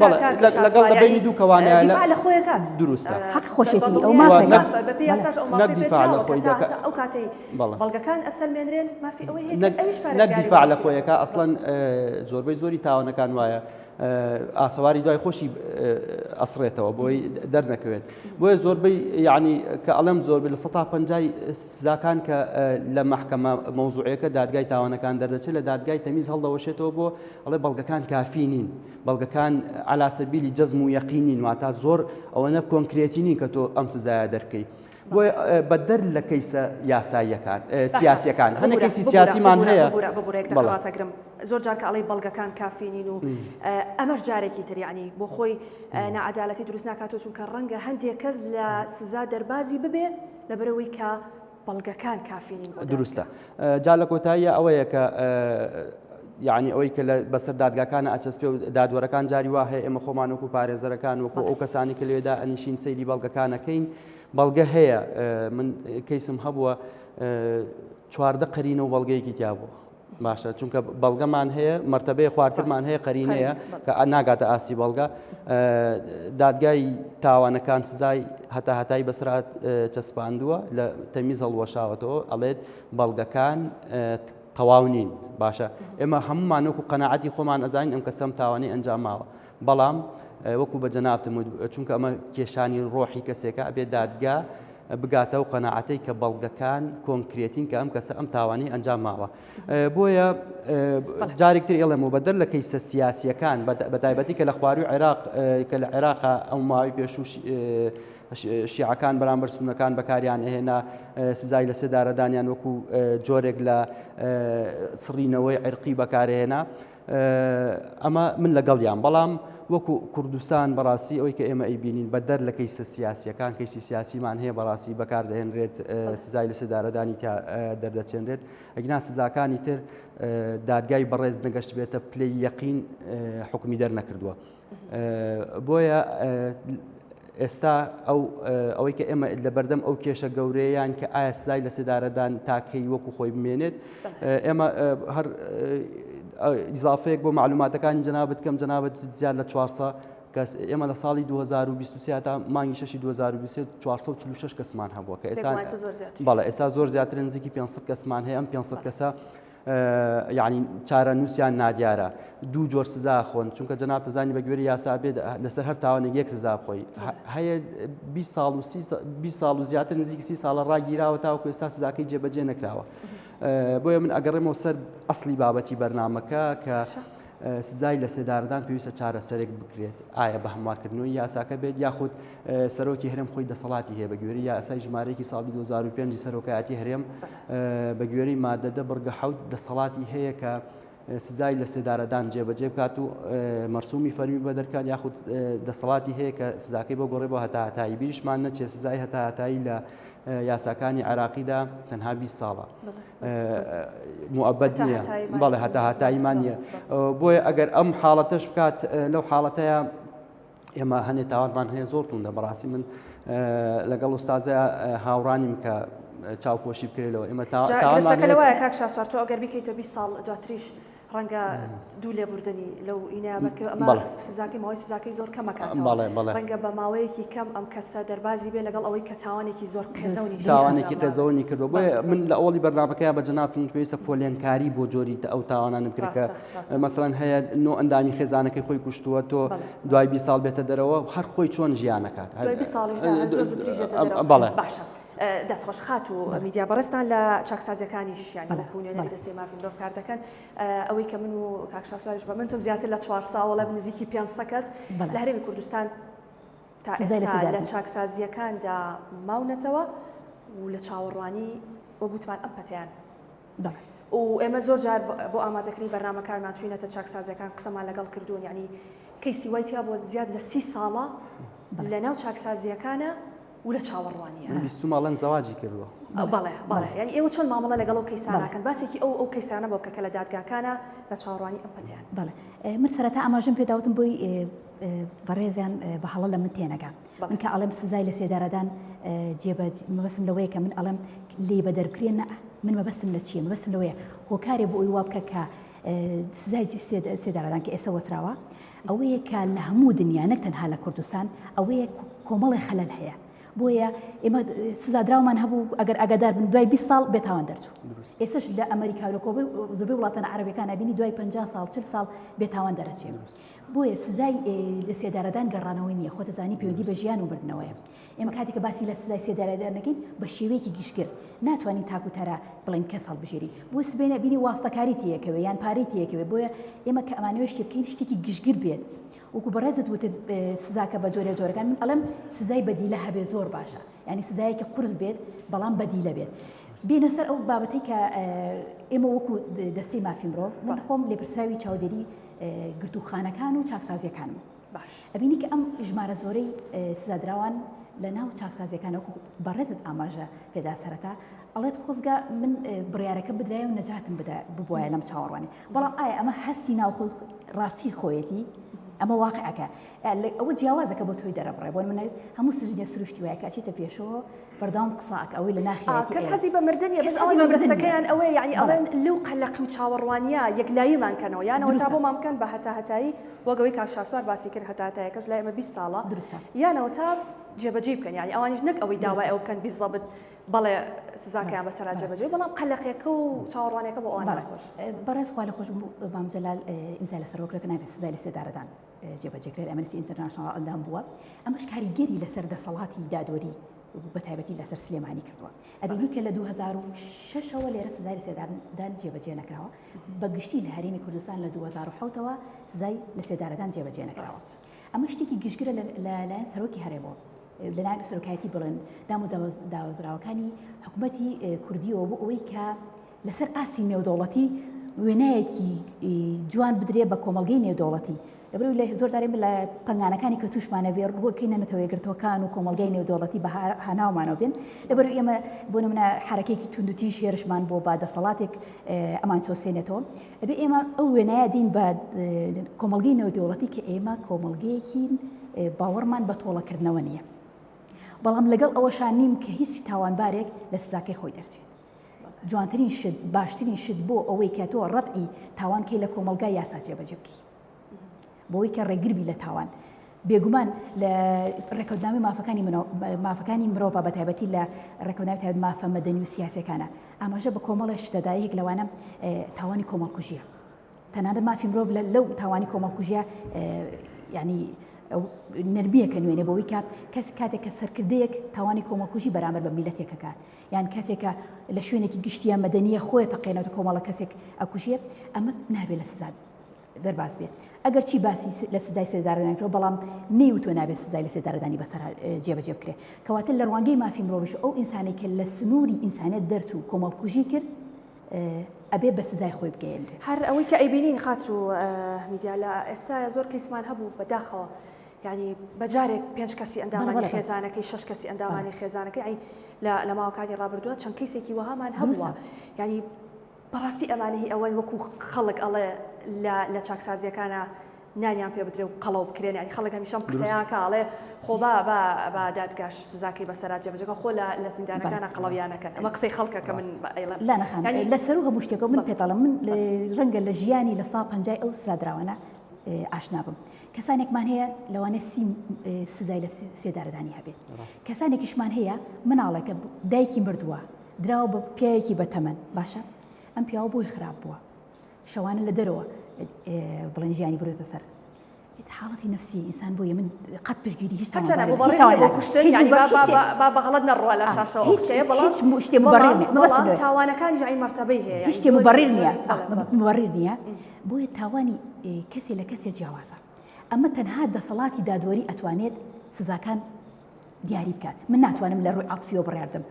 لەگەڵ بەبینی دوو کەوانەیە دیفاع لە خۆی کات دروستە حەق خۆشێتی ئەو مافێکە بە پێی یاساش ئەو مافی دیفاع لە خۆی دەکات ئەو کاتەی بەڵگەکان ئەسەلمێنرێن مافی ئەوەی هەیە ئەویش نەک دیفاع لە خۆیەکە ئەسڵەن زۆربەی زۆری تاوانەکان وایە ئاسەواری دوای خۆشی ئەسڕێتەوە بۆی دەرنەکەوێت بۆیە زۆربەی یعنی کە ئەڵەم زۆربەی لە 150 سزاکان کە لە محکەمە مەوزوعەکە دادگای تاوانەکان دەردەچێت لە دادگای تەمیز هەڵدەوەشێتەوە بۆ ئەڵێ بەڵگەکان کافی نین بەڵگەکان عەلا سەبیلی جەزم و یەقین نین واتە زۆر ئەوەنە کۆنکرێتی نین کە تۆ ئەم سزایە دەرکەی بۆ بەدەر لە کەیسە یاساییەکان سیاسیەکان هەندێک کەیسی سیاسیمان هەیە ببوورێک دەکەڵاتەگرم زۆر جار کە ئەڵێ بەڵگەکان کافینین و ئەمەش جارێکی تریانی بۆ خۆی نەعەدالەتی دروست ناکاتەوە چونکە ڕەنگە هەندێک کەس لە سزا دەربازی ببێ لەبەرەوەی کە بەڵگەکان کافینین دروستە جا لە کۆتاییە ئەوەیە کە یعنی ئەوەی کە بەسەر دادگاکانە ئەچەسپێ و دادوەرەکان جاری وا هەیە ئێمە خۆمان وەکو پارێزەرەکان وەکو ئەو کەسانی کە لێدا ئەنیشین سەیری بەڵگەکانەکەین بەڵگە هەیە من کەیسم هەبووە 14 قەرینە و بەڵگەیەکی تیا بوو باشە چونکە بەڵگەمان هەیە مەرتەبەیە خواردترمان هەیە قەرینەیە کە ناگاتە ئاسی بەڵگە دادگای تاوانەکان سزای هەتایی بەسرات چەسپاندووە لە تەمیز هەڵوەشاوەتەوە ئەڵێت بەڵگەکان تەواو نین باشە ئێمە هەمومان وەکو قەناعەتی خۆمان ئەزانین ئەم کەسەم تاوانەی ئەنجاماوە بەڵام وەکو بە جەنابتم چونکە ئەمە کێشانی ڕۆحی کەسێکە ئەبێ دادگا بگاتە و قەناعەتەی کە بەڵگەکان کۆنکرێتین کە ئەم کەسە ئەم تاوانی ئەنجام ماوە بۆیە جارێکتر ئێڵێم و بەدەر لە کەیسە سیاسیەکان بەتایبەتی کە لە خواروی عێراق کە لە عێراقا ئەو ماوەی پێشوو شیعەکان بەرامبەر سونەکان بەکاریان هێنا سزای لە سێدارەدانیان وەکو جۆرێک لە سڕینەوەی عێرقی بەکارهێنا ئەمە من لەگەڵیان بەڵام وەکو کوردستان بەڕاستی ئەوەی کە ئێمە ئەیبینین بەدەر لە کەیسە سیاسیەکان کەیسی سیاسیمان هەیە بەڕاستی بەکاردەهێنرێت سزای لە سێدارەدانی دەردەچێنرێت ئەگنا سزاکانی تر دادگای بەڕێز نەگەشت بێتە پلەی یەقین حکمی دەرنەکردووە بۆیە ئێستا ئەوەی کە ئێمە لە بەردەم ئەو کێشە گەورەیان کە ئایا سزای لە سێدارەدان تاکەی وەکو خۆی بمێنێت ئێمە هەر ئیزافەیەک بۆ معلوماتەکانی جەنابەت کەم جەنابەت زیاد لە 400 کەس ئێمە لە ساڵی 2023 تا مانگی 6 2023 446 کەسمان هەبووە کە ئێستا زۆر زیاتر نزیکی 500 کەسمان هەیە ئەم 500 کەسە یعنی چارە نووسیان نادیارە دوو جۆر سزا خۆن چونکە جەناب دەزانی بە گوێرەی یاسا بێت لەسەر هەر تاوانێک یەک سزا بخۆی هەیە 20 ساڵ و زیاتر نزیکی 30 ساڵە ڕاگیراوە تاوەکو ئێستا سزاکەی جێبەجێ نەکراوە بۆیە من ئەگەڕێمەوە سەر ئەسلی بابەتی بەرنامەکە کە سزای لە سێدارەدان پێویستە چارەسەرێک بکرێت ئایا بە هەموارکردنەوەی یاساکە بێت یاخود سەرۆکی هەرێم خۆی دەسەڵاتی هەیە بە گوێرەی یاسای ژمارەیەکی ساڵی 2005 سەرۆکایەتی هەرێم بە گوێرەی مادەدە بڕگە حەوت دەسەڵاتی هەیە کە سزای لە سێدارەدان جێبەجێ بکات و مەرسومی فەرمی بەدەرکات یاخود دەسەڵاتی هەیە کە سزاکەی بۆ گۆڕێ بۆ هەتاهەتایی بیریشمان نەچێت سزای هەتاهەتایی لە یاساکانی عراقیدا تەنها 20 ساڵە موعبەد نییە بەڵێ هەتا هاتاییمان نییە بۆیە ئەگەر ئەم حاڵەتەش بکات لەو حاڵەتەیە ئێمە هەنێ تاوانمان هەیە زۆر توندە بەڕاستی من لەگەڵ ئوستازە هاوڕانیم کە چاوپۆشی بکرێتەوە ئێمە تاوانەکەلەوەیە کاک شاسوار تۆ ئەگەر بیکەیتە 20 ساڵ دواتریش ڕەنگە دوو لێبوردنی لەو ئینەیەمەکە ئەمە سزاکەی ماوەی سزاکەی زۆر کەمەکاتەوە ڕەنگە بە ماوەیەکی کەم ئەم کەسە دەربازی بێ لەگەڵ ئەوەی کە تاوانێکی زۆر تاوانێکی قەزەونی کردو بۆیە من لە ئەوڵی بەرنامەکەیە بە جەنابتون پێویستە پۆلێنکاری بۆ جۆری ئەو تاوانانم کرد کە مەسەڵەن هەیە نۆ ئەندامی خێزانەکەی خۆی کوشتووە تۆ دوای 20 ساڵ بێتە دەرەوە هەر خۆی چۆن ژیانەکات بەڵێ باشە دەستخۆش خات و میدیا بەڕێستان لە چاکسازیەکانیش یانیونێنە دەستی مافی مرۆڤ کار دەکەن ئەوەی کە من و کاک شاسوارش بە من تۆم زیاتر لە 4 ساڵە نزیکی 500 کەس لە هەرێمی کوردستان تا ئێستا لە چاکسازیەکاندا ماونەتەوە و لە چاوەڕوانی وە گوتمان ئەم پەتیان و ئێمە زۆر جار بۆ ئامادەکردنی بەرنامەکانمان چوینەتە چاکسازیەکان قسەمان لەگەڵ کردوون یعنی کەیسی وایتیا بۆ زیاد لە 30 ساڵە لە ناو چاکسازیەکانە و لە چاوەڕوانیە بیست ماڵەن زەواجی کردووە بەڵێ یعنی ئێوە چۆن مامەڵە لەگەڵ ئەو کەیسانەکەن باسێکی ئەو کەیسانە بۆ بکە لە دادگاکانە لە چاوەڕوانی ئەم پەتیان بەڵێ من سەرەتا ئاماژەم پێداوتم بۆی بەڕێزیان بە هەڵە لە من تێنەگا من کە ئەڵێم سزای لە سێدارەدان مەبەسم لەوەیە کە من ئەڵێم لێ بە دەرکرێن من مەبەسم لە چییە مەبەسم لەوەیە هۆکارێ بۆ ئەوی وا بکە کە سزای سێدارەدان کە ئێستا وەسراوە ئەوەیە کە لە هەموو دنیا نەک تەنها لە کوردستان ئەوەیە کۆمەڵی خەلەل هەیە بۆیە ئێمە سزادراومان هەبوو ئەگەر ئەگەدار بن دوای 20 ساڵ بێتاوان دەرچوو ئێستش لە ئەمریکا و کۆبی زۆربەی وڵاتانە عەرەبیەکان ئەبینی دوای 50 ساڵ 40 ساڵ بێتاوان دەرەچێت بۆیە سزای لە سێدارەدان گەڕانەوەی نییە خۆتەزانی پەیوەندی بە ژیان و بردنەوەیە ئێمە کاتێککە باسی لە سزای سێدارەدان نەکەین بە شێوەیەکی گشتگر ناتوانین تاکوتەرە بڵین کەس هەڵبژێری بۆ سبێنە بینی واستەکاریتی یەکەوێ یان پارێتی یەکەوێ بۆیە ئێمە کە ئەمانەوە شتێ بکەین شتێکی گشتگر بێت وەکو بەڕێزت وتت سزاکە بە جۆرە جۆرەکان من ئەڵێم سزای بەدیلە هەبێ زۆر باشە یعنی سزایەکی قورس بێت بەڵام بەدیلە بێت بینە سەر ئەو بابەتەی کە ئێمە وەکو دەستەی مافی مرۆڤ من خۆم لێپرسراوی چاودێری گرتوخانەکان و چاکسازیەکانم ئەبینی کە ئەم ژمارە زۆرەی سزادراوان لە ناو چاکسازیەکانەوە بەڕێزت ئاماژە پێدا سەرەتا ئەڵێت خۆزگە من بڕیارەکە بدرایە و نەجاتم ببوایە لەم چاوەڕوانی بەڵام ئایا ئەمە هەستی ناوخۆی ڕاستی خۆیەتی ئەمە واقعەکە ئەوە جیاوازەکە بۆ تۆی دەرەبڕێ بۆ من هەموو سژنە سروشتی وایە کاچێتە پێشەوە بەردەوام قساکە ئەوەی لە ناخێتی کەس حەزی بە مردنیە بەس ئەوەی مەبرستەکەیان ئەوەی یعنی ئەڵێن لەو قەلەقی و چاوەڕوانیە یەکلاییمان کەنەوە یانەوە تا بۆمان بکەن بە هەتاهەتایی وەگەوەی کاک شاسوار باسی کرد هەتاهەتاییەکەش لای ئێمە 20 ساڵە یانەوە تا جێبەجێ بکەن یعنی ئەوانیش نەک ئەوەی داوای ئەو بکەن 20 ضابط بەڵێ سزاکەیان بەسەرا جێبەجێ بەڵام قەلەقیەکە و چاوەڕوانیەکە بۆ ئەوان ناخۆش بەڕێز خوا لە خۆش مام جەلال ئیمزای لەسەرەوەکرێت نابێت سزای لە سێدارەدان جێبەجێکرێت ئەمەستی ئینتەرناشناڵ ئەندام بووە ئەمەش کاریگەری لەسەر دەسەڵاتی دادوەری بە تایبەتی لەسەر سلێمانی کردووە ئەبینی کە لە 2006ەوە لێرە سزای لە سێدارەدان جێبەجێ نەکراوە بەگشتی لە هەرێمی کوردستان لە 2007ەوە سزای لە سێدارەدان جێبەجێ نەکراوە ئەمە شتێکی گشتگرە لەلایەن سەرۆکی هەرێمەوە لەلایەن سەرۆکایەتی بڵێن دام و داوەزراوەکانی حکوومەتی کوردیەوە بۆ ئەوەی کە لەسەر ئاسی نێودەوڵەتی وێنایەکی جوان بدرێ بە کۆمەڵگەی نێودەوڵەتی لەبەرەوەی لە زۆر جارێ لە تەنگانەکانی کە توشمانە بێ ڕووەکەی نەتەوەیەگرتوەکان و کۆمەڵگەی نێودەوڵەتی بە هەناومانەوە بێن لەبەرەوەی ئێمە بۆ نمونە حرەکەیەکی توندوتی شێرشمان بۆ با دەسەڵاتێک ئەمان چۆسێنێتەوە ئەبێ ئێمە ئەو وێنایە دین بە کۆمەڵگەی نێودەوڵەتی کە ئێمە کۆمەڵگەیەکی باوەڕمان بە تۆڵەکردنەوە نییە بەڵام لەگەڵ ئەوەشان نیم کە هیچ تاوانبارێک لە سزاکەی خۆی دەرچێت جوانترین شت باشترین شت بۆ ئەوەی کە تۆ ڕەبعی تاوانکەی لە کۆمەلگای یاسا جێبەجێ بکەی بۆەوەی کە ڕێگربی لە تاوان بێگومان لە ڕێکەوتنامی مافەکانی مرۆڤ بە تایبەتی لە ڕێکەوتنامی تایبەت مافە مەدەنی و سیاسەکانە ئاماژە بە کۆمەڵە شتەدایەک لەوانە تاوانی کۆمەڵکوژیە تەنانەت مافی مرۆڤ لەو تاوانی کۆمەڵکوژیە یعنی نربیەکە نوێنێ بەوەی کە کەس کاتێک کە سەرکردەیەک تاوانی کۆمەڵکوژی بەرامبەر بە میلەتێکەکات یان کەسێکە لە شوێنێکی گشتیە مەدەنیە خۆی تەقێنەوە کۆمەڵە کەسێک ئەکوژیە ئەمە نابێت لە سزا دەرباز بێت ئەگەر چی باسی لە سزای سێدارەدانکرێت بەڵام نەیوتوە نابێت سزای لە سێدارەدانی بەسەر جێبەجێ بکرێت کەواتە لە ڕوانگەی مافی مرۆڤش ئەو ئینسانێک کە لە سنووری ئینسانیەت دەرچوو کۆمەڵکوژی کرد ئەبێ بە سزای خۆی بگەێنرێت هەر ئەوەی کە ئەیبینین خات و میدیا لە ئێستا زۆر کەیسمان هەبوو بەداخەوە یعنی بەجارێک 5 کەسی ئەندامانی خێزانەکەی 6 کەسی ئەندامانی خێزانەکەی ئەی لە ماوەکانی ڕابردووە چەند کەسێکی وەهامان هەبووە ینی بەڕاستی ئەمانەی ئەوەی وەکو خەڵک ئەڵێ لە چاکسازیەکانە نانیان پێ بدرێ و قەڵەو بکرێن ینی خەڵک هەمیشەم قسەیانکە ئەڵێ خۆبا بە دادگاش سزاکەی بەسەرا جێبەجێگە خۆ لە زیندانەکانە قەڵەویانەکەن ئەمە قسەی خەڵکە کە من لا نەخان لەسەر و هەموو شتێکەوە من پێتەڵم من ڕەنگە لە ژیانی لە ساڵ 50 ئەو سزادراوانە ئاشنا بم کەسانێکمان هەیە لەوانە سزای لە سێدارەدانی هەبێت کەسانێکیشمان هەیە مناڵێکە دایکی مردووە دراوە بە پیاوێکی بەتەمەن باشە ئەم پیاوە بۆی خراپ بووە شەوانە لە دەرەوە بڵێن ژیانی بردوتە سەر حاڵەتی نفسی ئینسان بۆیە من قەت پشتگیری هیچ بەغڵەت نەڕوە لە شاشەوە شتێ مبەڕێ تاوانەکانی ژای مەرتەبەی هەیە هیچ شتێ مبەڕێر نییە مبەڕێر نییە بۆیە تاوانی کەسێ لە کەسێ جیاوازە ئەمە تەنها دەسەڵاتی دادوەری ئەتوانێت سزاکان دیاری بکات من ناتوانم لە ڕووی عەتفیەوە بڕیاردەم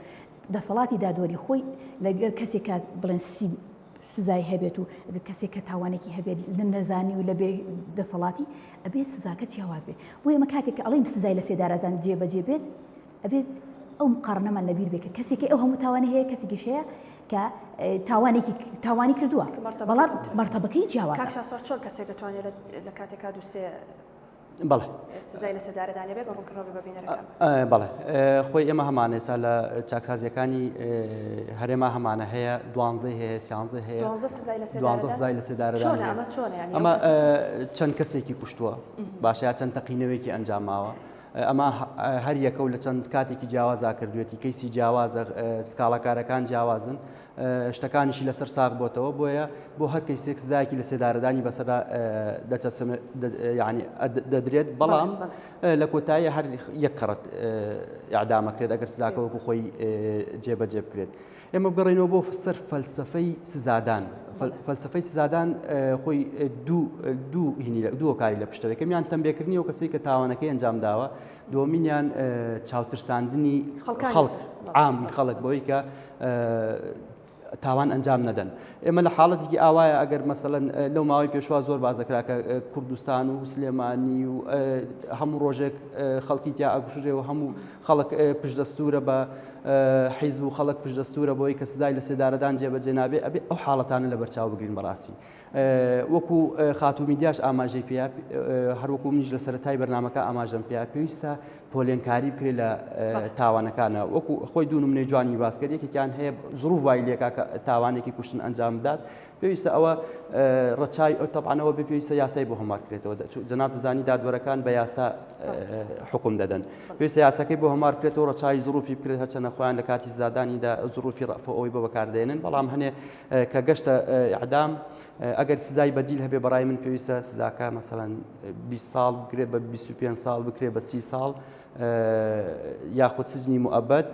دەسەڵاتی دادوەری خۆی لەگەر کەسێکە بڵێن سزای هەبێت و کەسێک کە تاوانێکی هەبێت لە نەزانی و لە بێ دەسەڵاتی ئەبێت سزاکە جیاواز بێت بۆ ئێمە کاتێک کە ئەڵێن سزای لە سێدارەزان جێبەجێ بێت ئەبێت ئەو مقارنەمان لەبیر بێت کە کەسێکی ئەو هەموو تاوانی هەیە کەسێکیش هەیە کە تاوانی کردووە بەڵام مەرتەبەکەی جیاوازە چۆن کەسێک دەتوانێت لە کاتێکا دووسێ بەڵێ سزای لە سێدارەدانی بێت بە ڕوونکردنەوەی بەبینەرەکان بەڵێ خۆی ئێمە هەمانە ئێستا لە چاکسازیەکانی هەرێما هەمانە هەیە 12 هەیە 13 هەیە 12 سزای لە سێدارەدان ئەمە چەند کەسێکی کوشتووە باشە چەند تەقینەوەیکی ئەنجام ماوە ئەمە هەر یەکە و لە چەند کاتێکی جیاوازا کردوێتی کەیسی جیاوازە سکاڵەکارەکان جیاوازن شتەکانیشی لەسەر ساغ بۆتەوە بۆیە بۆ هەر کەیسێک سزایەکی لە سێدارەدانی بەسەرا ینی دەدرێت بەڵام لە کۆتایی هەر یەک قەڕەت ئیعدامەکرێت ئەگەر سزاکە وەکو خۆی جێبەجێ بکرێت ئێمە بگەڕێنەوە بۆ سەر فەلسەفەی سزادان فەلسەفەی سزادان خۆی دوو کاری لە پشتەوە یەکەمیان تەنبێکردنی ئەو کەسەی کە تاوانەکەی ئەنجام داوە دووەمینیان چاوترساندنی خەڵک عامی خەڵک بۆی کە تاوان ئەنجام نەدەن ئێمە لە حاڵەتێکی ئاوایە ئەگەر مەسەڵەن لەو ماوەی پێشوا زۆر بازەکرا کە کوردستان و سلێمانی و هەموو ڕۆژێک خەڵکی تیا ئەگوشرێ و هەموو خەڵک پشتدەستورە بە حیزب و خەڵک پشتدەستورە بۆی کە سزای لە سێدارەدان جێبەجێ نابێ ئەبێ ئەو حاڵەتانە لە بەرچاو بگرین بەڕاستی وەکو خاتومیدیاش ئاماژەی پێ هەروەکو منیش لە سەرەتای بەرنامەکە ئاماژەم پێ پێویستە پۆلێنکاری بکرێت لە تاوانەکانە وەکو خۆی دوو نمونەی جوانی باس کرد یەکێکیان هەیە زڕوو وای لێکا کە تاوانێکی کوشتن ئەنجام بدات پێویستە ئەوە ڕەچای ئەو تەبعانەوە بێ پێویستە یاسای بۆ هەموار بکرێتەوە جەناب دەزانی دادوەرەکان بە یاسا حکم دەدەن پێویستە یاساکەی بۆ هەموار بکرێتەوە ڕەچای زڕوفی بکرێت هەرچەنە خۆیان لە کاتی زادانیدا زڕوفی ڕەفە ئەوەی بۆ بەکاردێنن بەڵام هەنێ کە گەشتە ئیعدام ئەگەر سزای بەدیل هەبێ بەڕای من پێویستە سزاکە مەسەڵەن 20 ساڵ بکرێت بە 25 ساڵ بکرێت بە 30 ساڵ یاخود سجنی مؤبد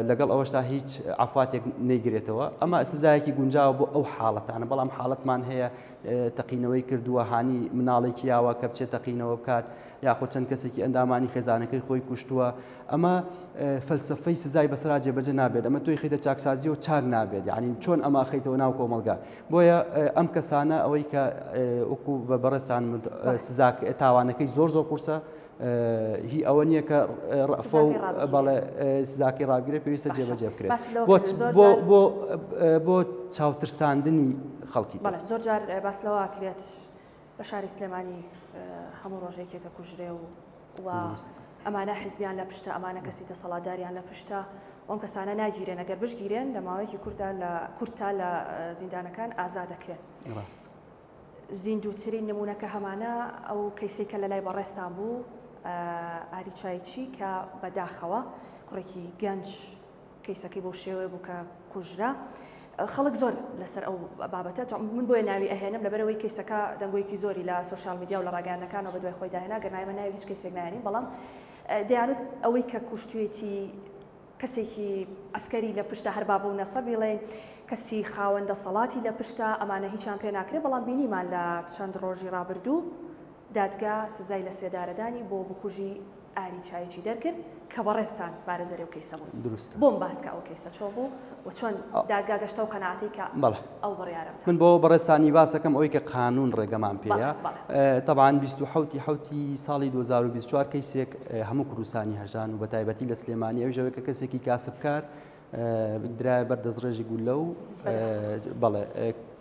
لەگەڵ ئەوەشتا هیچ عفواتێک نەیگرێتەوە ئەمە سزایەکی گونجاوە بۆ ئەو حاڵەتانە بەڵام حاڵەتمان هەیە تەقینەوەی کردووە هانی مناڵێکی یاوە کە بچێت تەقینەوە بکات یاخود چەند کەسێکی ئەندامانی خێزانەکەی خۆی کوشتووە ئەمە فەلسەفەی سزای بەسەرا جێبەجێ نابێت ئەمە تۆی خەیتە چاکسازی و چاک نابێت یعنی چۆن ئەمە خەیتەوە ناو کۆمەلگا بۆیە ئەم کەسانە ئەوەی کە وەکو بە بەڕێستان سزاک تاوانەکەی زۆر قورسە هی ئەوە نییە کە ڕەفە و بەڵێ سزاکەی ڕابگرێت پێویستە جێبەجێ بکرێت بۆ چاوترساندنی خەڵکی زۆر جار باس لەوە کرێت لە شاری سلێمانی هەموو ڕۆژێکێکە کوژرێ و ئەمانە حیزبیان لە پشتە ئەمانە کەسی دەسەڵاتداریان لە پشتە ئەم کەسانە ناگیرێن ئەگەر بشگیرێن لە ماوەیەکی کورتا لە زیندانەکان ئازاد دەکرێن زیندووترین نمونونەکە هەمانە ئەو کەیسێکە لە لای بەڕێستان بوو ئاریچایچی کە بەداخەوە کوڕێکی گەنج کەیسەکەی بۆ شێوەیە بوو کە کوژرا خەڵک زۆر لەسەر ئەو بابەتە من بۆیە ناوی ئەهێنم لەبەرەوەی کەیسەکە دەنگۆیەکی زۆری لە سوشال میدیا و لە ڕاگەیانەکانەوە بە دوای خۆی داهێنا گەرنایمە ناوی هیچ کەسێک نایێنین بەڵام دەیانوت ئەوەی کە کوشتوێتی کەسێکی ئەسکەری لە پشتە هەربابە و نەسە بڵێ کەسی خاوەندە سەڵاتی لە پشتە ئەمانە هیچیان پێ ناکرێت بەڵام بینیمان لە چەند ڕۆژی ڕابردوو دادگا سزای لە سێدارەدانی بۆ بکوژی ئاری چایەکی دەرکرد کە بەڕێستان بارەزەری و کەیسە بوون دروستە بۆم باسکە ئەو کەیسە چۆ بوو و چۆن دادگا گەشتە و قەناعەتی کە ئەو بڕیارە من بۆ بەڕێستانی باسەکەم ئەوەی کە قانون ڕێگەمان پێەیە طبعاً 27 ساڵی 2024 کەیسێک هەموو کوردستانی هەژان و بە تایبەتی لە سلێمانی ئەوژەوەی کە کەسێکی کاسبکار درایە بەردەزڕێژی گولە و بەڵێ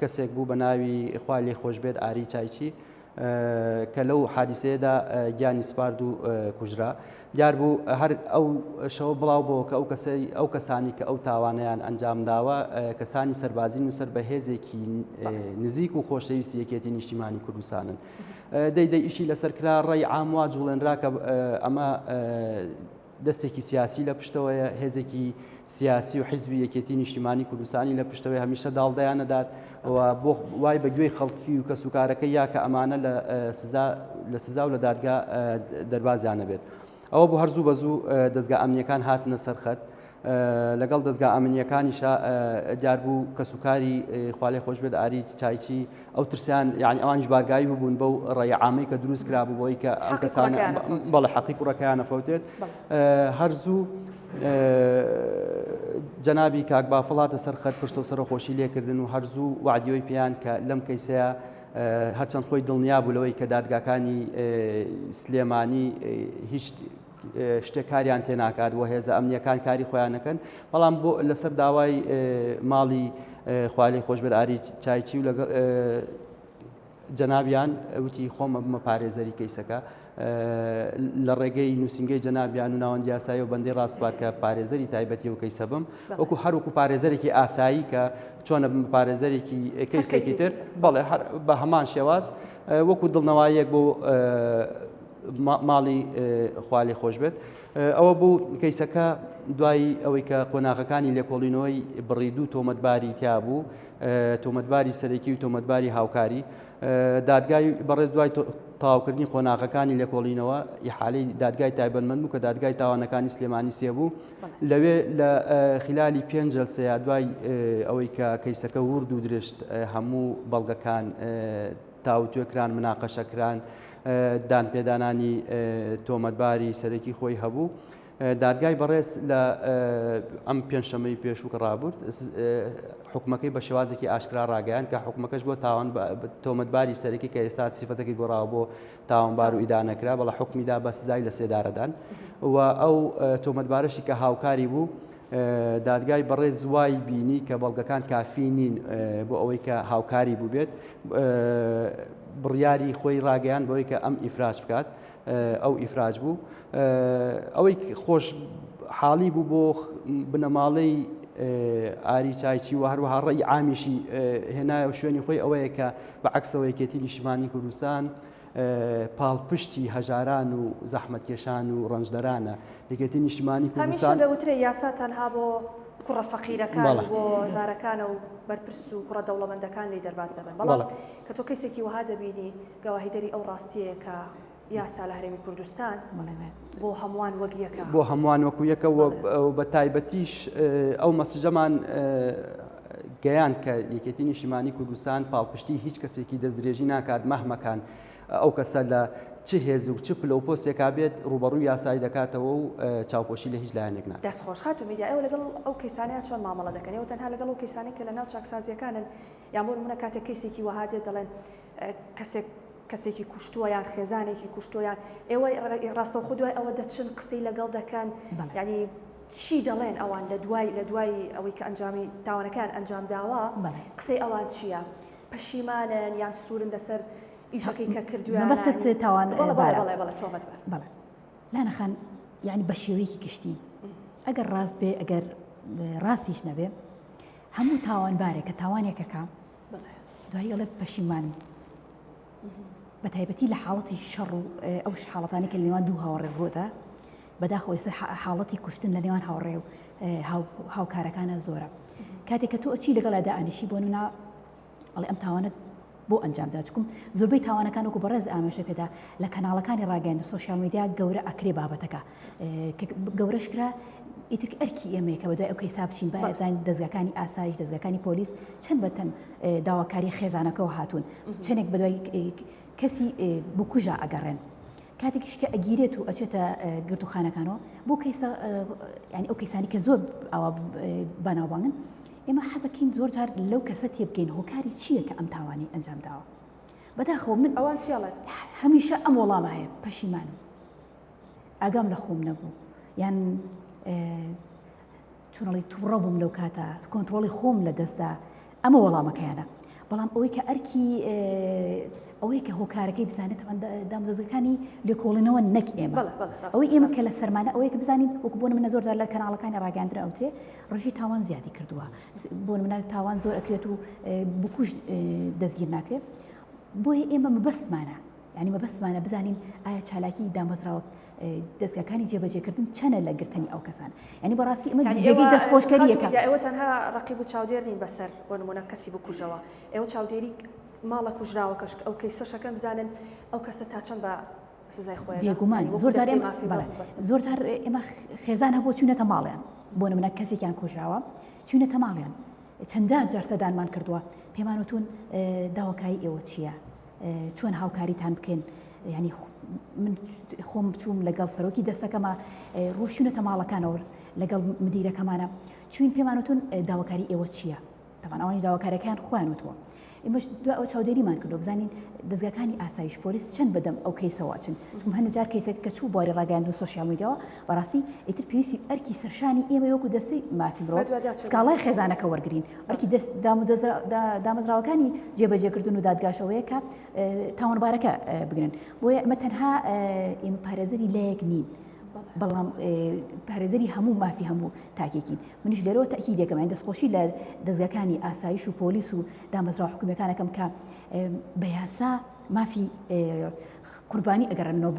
کەسێک بوو بە ناوی خوای لێ خۆش بێت ئاری چایچی کە لەو حادیسەیەدا گیانی سپارد و کوژرا دیار بوو هەر ئەو شەوە بڵاو بۆ کە ئەو کەسانی کە ئەو تاوانەیان ئەنجام داوە کەسانی سەربازین و سەر بەهێزێکی نزیک و خۆشەویستی یەکێتی نیشتیمانی کوردستانن دەی ئیشی لەسەرکرا ڕێی عام وا جوڵێنرا کە ئەمە دەستێکی سیاسی لە پشتەوەیە هێزێکی سیاسی و حیزبی یەکێتی نیشتیمانی کوردستانی لە پشتەوەی هەمیشە داڵدەیانەدات بۆ وای بە گوێی خەڵکی و کەسوکارەکە یا کە ئەمانە لە سزا و لە دادگا دەربازیانە بێت ئەوە بۆ هەرزوو بەزوو دەستگا ئەمنیەکان هاتنە سەرخەت لەگەڵ دەستگا ئەمنیەکانیشە دیار بوو کەسوکاری خوالێ خۆش بێت ئاری چایچی ئەو ترسیان یعنی ئەوانیش بارگایی بوون بەو ڕێی عامەی کە دروست کرا بوو بۆی کە ئەم کەسانە بەڵێ حەقی کوڕەکەیانە فەوتێت هەرزوو جەنابی کاک بافڵاتە سەرخەت پرسە و سەرخۆشی لێکردن و هەرزوو وعدیۆی پێیان کە لەم کەیسەیە هەرچەند خۆی دڵنیا بوو لەوەی کە دادگاکانی سلێمانی هیچ شتێک کاریان تێناکات و هێزە ئەمنیەکان کاری خۆیانەکەن بەڵام بۆ لەسەر داوای ماڵی خوالێ خۆش بێت ئاری چایچی و لەگەڵ جەنابیان وتی خۆمە بمە پارێزەری کەیسەکە لە ڕێگەی نووسنگەی جەنابیان و ناوەندی یاسایی و بەندەی ڕاستپات کە پارێزەری تایبەتی و کەیسە بم وەکو هەروەکو پارێزەرێکی ئاسایی کە چۆنە پارێزەرێکی کەیسێکی تر بەڵێ بە هەمان شێواز وەکو دڵنەواییەک بۆ ماڵی خوالێ خۆش بێت ئەوە بوو کەیسەکە دوای ئەوەی کە قۆناغەکانی لێکۆڵینەوەی بڕیدوو تۆمەتباری تیا بوو تۆمەتباری سەرەکی و تۆمەتباری هاوکاری دادگای بەڕێز دوای تاواکردنی قۆناغەکانی لێکۆڵینەوە ئیحالەی دادگای تایبەتمەند بوو کە دادگای تاوانەکانی سلێمانی سێ بوو لەوێ لە خلالی 5 جەلسەیە دوای ئەوەی کە کەیسەکە ورد و درشت هەموو بەڵگەکان تاوتوێکران مناقەشەکران دانپێدانانی تۆمەتباری سەرەکی خۆی هەبوو دادگای بەڕێز لە ئەم پێنجشەمەی پێشوو کە ڕابوو حکومەکەی بە شێوازێکی ئاشکرا ڕاگەیان کە حکومەکەش بۆ تاوان تۆمەتباری سەرەکی کە ئێستا سیفەتەکەی گۆڕاوە بۆ تاوانبار و ئیدانەکرا بەڵە حکمیدا بە سزای لە سێدارەدان و ئەو تۆمەتبارەشی کە هاوکاری بوو دادگای بەڕێز وای بینی کە بەڵگەکان کافی نین بۆ ئەوەی کە هاوکاری بوو بێت بڕیاری خۆی ڕاگەیان بۆی کە ئەم ئیفراج بکات ئەو ئیفراج بوو ئەوەی خۆش حاڵی بوو بۆ بنەماڵەی ئاری چایچی و هەروەها ڕێی عامیشی هێنایە و شوێنی خۆی ئەوەیە کە بەعکسەوە یەکێتی نیشتیمانی کوردستان پاڵپشتی هەژاران و زەحمەتکێشان و ڕەنجدەرانە یەکێتی نیشتیمانی کوردستان هەمیشە دەوترێ یاسا تەنها بۆ کوڕە فەقیرەکان بۆ ژارەکانە و بەرپرس و کوڕە دەوڵەمەندەکان لێ دەرباز دەبن بەڵام کە تۆ کەسێکی وها دەبینی گەواهیدەری ئەو ڕاستیەیە کە یاسا لە هەرێمی کوردستان بۆ هەمووان وەک یەکە بۆ هەمووان وەکو یەکە بە تایبەتیش ئەو مەسجەمان گەیان کە یەکێتی نیشتیمانی کوردستان پاڵپشتی هیچ کەسێکی دەستدرێژی ناکات مەحمەکان ئەو کەسە لە چ هێز و چ پلە و پۆستێکا بێت ڕوبەڕووی یاسایی دەکاتەوە و چاوپۆشی لە هیچ لایەنێک ناکات. دەستخۆشخات و میدیا ئێوە لەگەڵ ئەو کەیسانەیە چۆن مامەڵە دەکەن ئێوە تەنها لەگەڵ ئەو کەیسانەی کە لە ناو چاکسازیەکانن یان بۆ نمونە کاتێک کەیسێکی وەها دێت دەڵێن کەسێکی کوشتووە یان خێزانێکی کوشتووە یان ئێوە ڕاستەوخۆ دوای ئەوە دەچن قسەی لەگەڵ دەکەن ینی چی دەڵێن ئەوان لە دوای ئەوەی کە ئەنجامی تاوانەکان ئەنجام داوە قسەی ئەوان چییە؟ پەشیمانن یان سوورن لەسەر ئیشەکەی کە کردووە بەست تاوان بەڵێ لانەخان یعنی بە شێوەیەکی گشتی ئەگەر ڕاست بێ ئەگەر ڕاستیش نەبێ هەموو تاوانبارێک کە تاوانێکەکە دوای ئەڵێ پەشیمانم بە تایبەتی لە حاڵەتی شەڕ و ئەو حاڵەتانی کە لەنێوان دوو هاوڕێ ڕۆدا بەداخەوە ئێستا حاڵەتی کوشتن لە نێوان هاوڕێ و هاوکارەکانە زۆرە کاتێک کە تۆ ئەچی لەگەڵ دائانیشی بۆ نونا ئەڵێ ئەم تاوانت بۆ ئەنجام داچکم زۆربەی تاوانەکان وەکو بەڕێز ئامێژە پێدا لە کەناڵەکانی ڕاگەیاند و سۆشیال میدیا گەورە ئەکرێ بابەتەکە گەورەش کرا ئیتر ئەرکی ئێمەیە کە بەدوای ئەو کەیسا بچین با بزانین دەستگاکانی ئاسایش دەستگاکانی پۆلیس چەند بەتەن داواکاری خێزانەکەەوە هاتوون چەندێک بەدوای کەسی بکوژە ئەگەڕێن کاتێکیش کە ئەگیرێت و ئەچێتە گرتوخانەکانەوە بۆ کەیسە ینی ئەو کەیسانی کە زۆر ئەوە بەناوبانگن ئێمە حەزەکەین زۆر جار لەو کەسە تێبگەین هۆکاری چییە کە ئەم تاوانی ئەنجام داوە بەداخەوە من ئەوان چیڵێت هەمیشە ئەم وەڵامە هەیە پەشیمانم ئاگام لە خۆم نەبوو یان چۆنەڵی تووڕە بووم لەو کاتە کۆنتترۆلی خۆم لە دەستدا ئەمە وەڵامەکەیانە بەڵام ئەوەی کە ئەرکی ئەوەی کە هۆکارەکەی بزانێت دامۆزەکانی لێکۆڵینەوە نەک ئێمە ئەوەی ئێمە کە لە سەرمانە ئەوەی کە بزانین وەکو بۆ منە زۆر لە کەناڵەکانی ڕاگەاندرا ئەوترێ ڕژی تاوان زیادی کردووە بۆ منە تاوان زۆر ئەکرێت و بکوش دەستگیر ناکرێت بۆیە ئێمە مەبەستمانە ینی مەبەستمانە بزانین ئایا چالاکی دامەزراوە دەستگاکانی جێبەجێکردن چەنە لە گرتنی ئەو کەسان ینی بەڕاستی ئەمە جێگەی دەستخۆشکاریەکە ئێوە تەنها ڕقیب و چاودێر نین بەسەر بۆ نمونە کەسی بکوژەوە ئێوە چاودێری ماڵە کوژراوە کەش ئەو کەیسەشەکەم بزانن ئەو کەسە تا چەند بە سزای خۆیان بێگومان زۆر جار ئێمە خێزان هەبوو چوونەتە ماڵیان بۆ نمونە کەسێکیان کوژراوە چوونەتە ماڵیان چەندە جار سەدانمان کردووە پێمان وتون داواکاری ئێوە چییە چۆن هاوکاریتان بکەین ینی من خۆم بچووم لەگەڵ سەرۆکی دەستەکەمە ڕۆشتونەتە ماڵەکانەوە لەگەڵ مدیرەکەمانە چوین پێمانوتون داواکاری ئێوە چییە تەمان ئەوانی داواکارەکان خۆیان وتووە ئێمەش دو ئەو چاودێریمان کردو بزانین دەستگاکانی ئاسایش پۆلیس چەند بەدەم ئەو کەیسەوە چن چون هەندێک جار کەیسێک کە چوو بۆری ڕاگەاندن سوشیال میدیاوە بەڕاستی ئیتر پێویستی ئەرکی سەرشانی ئێمە وەکو دەستی مافی مرۆڤ سکاڵای خێزانەکە وەرگرین ئەرکی دامەزراوەکانی جێبەجێکردن و دادگاشەوەیە کە تاوانبارەکە بگرن بۆیە ئەمە تەنها ئێمە پارێزەری لایەک نین بەڵام پارێزەری هەموو مافی هەموو تاکێکین منیش لێرەوە تاکی دەکەم دەستخۆشی لە دەستگاکانی ئاسایش و پۆلیس و دامەزراوە حکوومەکانەکەم کە بە یاسا مافی قوربانی ئەگەڕێنەوە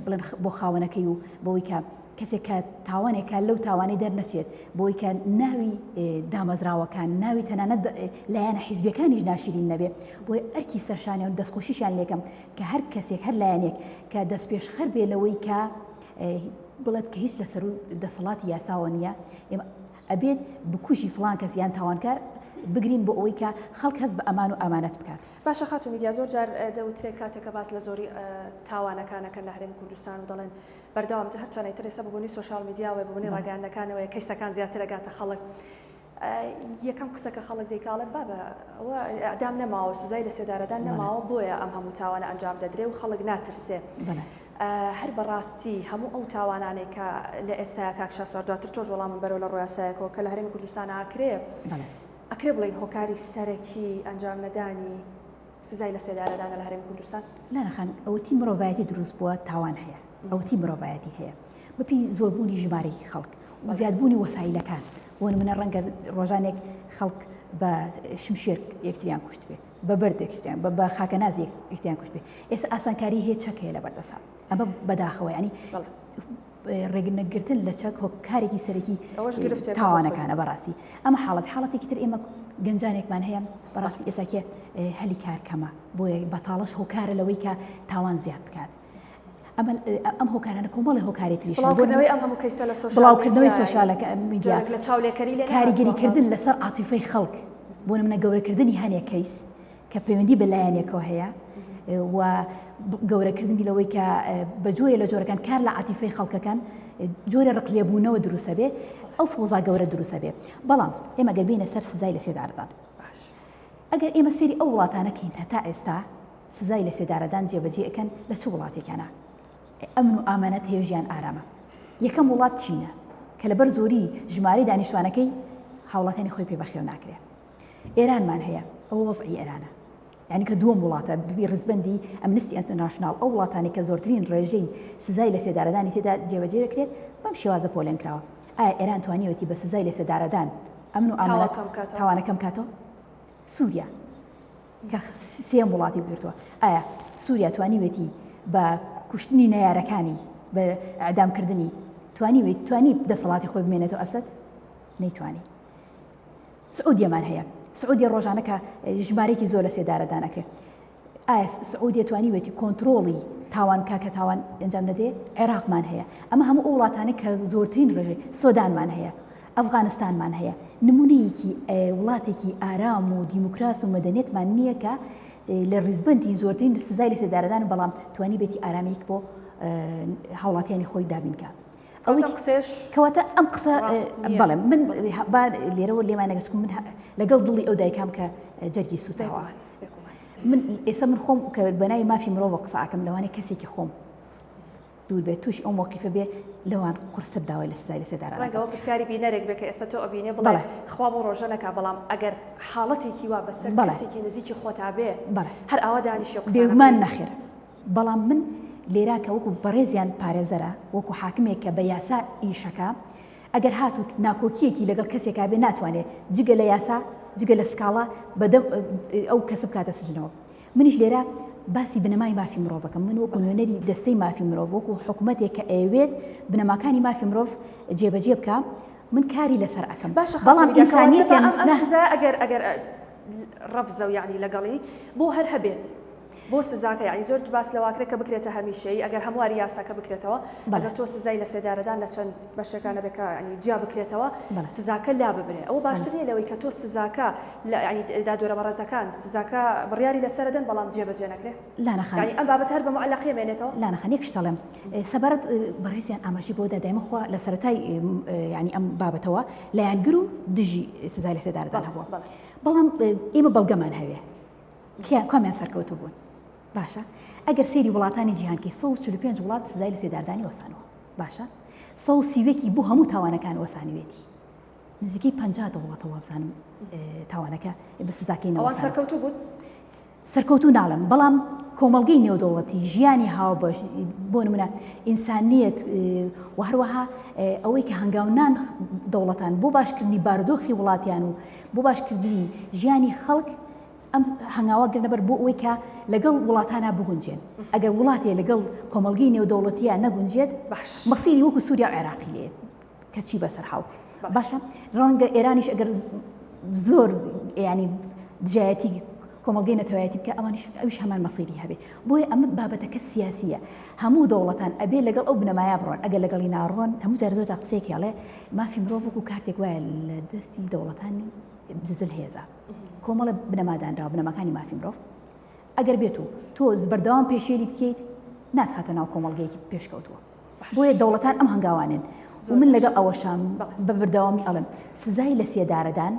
بڵێن بۆ خاوەنەکەی و بۆی کە کەسێک کە تاوانێکە لەو تاوانەی دەرنەچێت بۆی کە ناوی دامەزراوەکان ناوی تەنانەت لایەنە حیزبەکانیش ناشرین نەبێ بۆی ئەرکی سەرشانیان و دەستخۆشیشان لێکم کە هەر کەسێک هەر لایەنێک کە دەست پێشخەر بێ لەوەی کە بڵێت کە هیچ لەسەر و دەسەڵاتی یاساوە نییە ئێمە ئەبێت بکوژی فڵان کەس یان تاوانکار بگرین بۆ ئەوەی کە خەڵک هەست بە ئەمان و ئامانەت بکات باشە خاتون میدیا زۆر جار دەوترێت کاتێکە باس لە زۆری تاوانەکانەکەن لە هەرێمی کوردستان و دەڵێن بەردەوام هەرچەنەی ترێسە ببوونی سوشال میدیاوە ببوونی ڕاگەاندەکانەوەی کەیسەکان زیاتر ئەگاتە خەڵک یەکەم قسەکە خەڵک دەیکاڵێت بابە ئەوە ئەدام نەماوە سزای لە سێدارەدان نەماوە بۆیە ئەم هەموو تاوانە ئەنجام دەدرێ و خەڵک ناترسێ هەر بەڕاستی هەموو ئەو تاوانانەی کە لە ئێستایا کاکشا سوار دواتر تۆ وەڵام بەرەو لە ڕۆیاسایەکەوە کە لە هەرێمی کوردستان ئاکرێ ئەکرێ بڵین هۆکاری سەرەکی ئەنجام نەدانی سزای لە سێدارەدانە لە هەرێمی کوردستان نانەخان ئەوەتی مرۆڤایەتی دروست بووە تاوان هەیە ئەوەتی مرۆڤایەتی هەیە بەپی زۆربوونی ژمارەی خەڵک و زیادبوونی وەسایلەکان بۆ منە ڕەنگە ڕۆژانێک خەڵک بە شمشێر یەکتریان کوشت بێ بە بەرد یەکتریان بە خاکەناز یەکتریان کوشت بێ ئێستا ئاسانکاری هەیە چەک هەیە لە بەردەسا ئەمە بەداخەوە ینی ڕێگنەگرتن لە چەک هۆکارێکی سەرەکی تاوانەکانە بەڕاستی ئەمە حاڵەتێکی تر ئێمە گەنجانێکمان هەیە بەڕاستی ئێساکێ هەلی کارکەمە بۆیە بەتاڵەش هۆکارە لەوەی کە تاوان زیاد بکات ئەم هۆکارانە کۆمەڵی هۆکاری تریش بڵاوکردنەوەی سۆشیالەکە میدیا کاریگەریکردن لەسەر عاتیفەی خەڵک بۆ نمونە گەورەکردنی هەنێک کەیس کە پەیوەندی بە لایەنێکەوە هەیە و گەورەکردنی لەوەی کە بە جۆرێ لە جۆرەکان کار لە عاتیفەی خەڵکەکان جۆرە ڕقلێبوونەوە دروستە بێ ئەو فۆزا گەورە دروستە بێ بەڵام ئێمە گەر بینە سەر سزای لە سێدارەدان ئەگەر ئێمە سێری ئەو وڵاتانەکەین هەتا ئێستا سزای لە سێدارەدان جێبەجێ ئەکەن لە چ وڵاتێکانە ئەمن و ئامانەت هەیە ژیان ئارامە یەکەم وڵات چینە کە لەبەر زۆری ژمارەی دانیشتوانەکەی هاوڵاتانی خۆی پێ بەخێو ناکرێ ئێرانمان هەیە ئەوە وەزعی ئێرانە یعنی کە دووەم وڵاتە ببی ڕزبەندی ئەمنستی ئینتەرناشناڵ ئەو وڵاتانی کە زۆرترین ڕێژەی سزای لە سێدارەدانی تێدا جێبەجێ دەکرێت بەم شێوازە پۆلێن کراوە ئایا ئێران توانیوەتی بە سزای لە سێدارەدان ئەمن و ئامانەت تاوانەکەم کاتەوە سووریا کە سێم وڵاتی بگرتووە ئایا سووریا توانیوێتی بە کوشتنی نەیارەکانی بە ئەعدامکردنی توانی دەسەڵاتی خۆی بمێنێتەوە ئەسەد نەیتوانی سعودیەمان هەیە سعودی ڕۆژانە کە ژمارەیەکی زۆر لە سێدارەدان ئەکرێت ئایا سعودی توانیوێتی کۆنتترۆڵی تاوان کاکە تاوان ئەنجام نەدێ عێراقمان هەیە ئەمە هەموو ئەو وڵاتانە کە زۆرترین ڕێژەی سۆدانمان هەیە ئەفغانستانمان هەیە نمونەیەکی وڵاتێکی ئارام و دیموکراس و مەدەنیەتمان نییە کە لە ڕیزبندی زۆرترین سزای لە سێدارەدان بەڵام توانی بێتی ئارامەیەک بۆ هاوڵاتیانی خۆی دابینکە ئەوەی کەواتە ئەم قسە بەڵێ من لێرەوە لێمان نەگەچکم من لەگەڵ دڵی ئەو دایکام کە جەرگی سوتەوە من ئێستا من خۆم کە بەناوی مافی مرۆڤ قسە ئاکەم لەوانەیە کەسێکی خۆم دوور بێت توش ئەو موقیفە بێ لەوان قورسە بداوای لە سزای لە سێداران ڕەنگەوە پرسیاری بینەرێک بێ کە ئێستا تۆ ئەبینێ بڵێ خوا بۆ ڕۆژە نەکا بەڵام ئەگەر حاڵەتێکی وا بەسەر کەسێکی نزیکی خۆتا بێ هەر ئەوە دانیشی بێگومان نەخێر بەڵام من لێرا کە وەکو بەڕێزیان پارێزەرە وەکو حاکمێک کە بە یاسا ئیشەکە ئەگەر هاتوو ناکۆکیەکی لەگەڵ کەسێکا بێ ناتوانێت جگە لە یاسا جگە لە سکاڵا بەدەم ئەو کەسە بکاتە سژنەوە منیش لێرە باسی بنەمای مافی مرۆڤەکەم من وەکو نوێنەری دەستەی مافی مرۆڤ وەکو حکوومەتێک کە ئەوێت بنەماکانی مافی مرۆڤ جێبەجێ بکە من کاری لەسەر ئەەکەم بەڵام ئینسانیەتیان ئەگەر ڕەفزە و یعنی لەگەڵی بۆ هەر هەبێت بۆ سزاکە یعنی زۆر باس لەواکرێت کە بکرێتە هەمیشەی ئەگەر هەمواری یاساکە بکرێتەوە ئەگەر تۆ سزای لە سێدارەدان لە چەند بەشەکانە بێکە ینی جیا بکرێتەوە سزاکە لا ببرێ ئەوە باشتر نیە لەوەی کە تۆ سزاکە ینی دادوەرە بەڕێزەکان سزاکە بڕیاری لەسەردەن بەڵام جێبەجێ نەکرێ لا نەخانی ئەم بابەت هەر بە معلقی مێنێتەوە لا نەخانی یەکشتەڵێم سەبارەت بەڕێزیان ئاماژی بۆ دەدایمە خوا لە سەرەتای ینی ئەم بابەتەوە لایەنگر و دژی سزای لە سێدارەدان هەبووە بەڵام ئێمە بەڵگەمان هەوێ کامیان سەرکەوتو بوون باشە ئەگەر سێری وڵاتانی جیهانکەی 145 وڵات سزای لە سێداردانی وەسانەوە باشە 130 بوو هەموو تاوانەکان وەسانوێتی نزیکەی 50 دەوڵەتەوە بزانم تاوانەکە بە سزاکەی نەوەسان سەرکەوتو بوون سەرکەوتو ناڵم بەڵام کۆمەڵگەی نێودەوڵەتی ژیانی هاوبەش بۆ نمونە ئینسانیەت و هەروەها ئەوەی کە هەنگاونان دەوڵەتان بۆ باشکردنی بارودۆخی وڵاتیان و بۆ باشکردنی ژیانی خەڵک ئەم هەنگاوەگرنەبەر بۆ ئەوەی کە لەگەڵ وڵاتانە بگونجێن ئەگەر وڵاتێ لەگەڵ کۆمەڵگەی نێودەوڵەتیە نەگونجێت مەسیری وەکو سووریا و عێراقی لێت کە چی بەسەر حاو باشە ڕەنگە ئێرانیش ئەگەر زۆر ینی دژایەتی کۆمەڵگەی نەتەوایەتی بکە ئەویش هەمان مەسیری هەبێ بۆیە ئەمە بابەتەکە سیاسیە هەموو دەوڵەتان ئەبێ لەگەڵ ئەو بنەمایە بڕۆن ئەگەر لەگەڵی ناڕۆن هەموو جار زۆر قسەیەکی ئەڵێ مافی مرۆڤ وەکو کارتێک وایە لە دەستی دەوڵەتانی بزل هێزە کۆمەڵە بنەمادانراوە بنەماکانی مافی مرۆڤ ئەگەر بێت و تۆ بەردەوام پێشێری بکەیت ناتخاتە ناو کۆمەڵگەیەکی پێشکەوتووە بۆیە دەوڵەتان ئەم هەنگاوانن و من لەگەڵ ئەوەشام بە بەردەوامی ئەڵم سزای لە سێدارەدان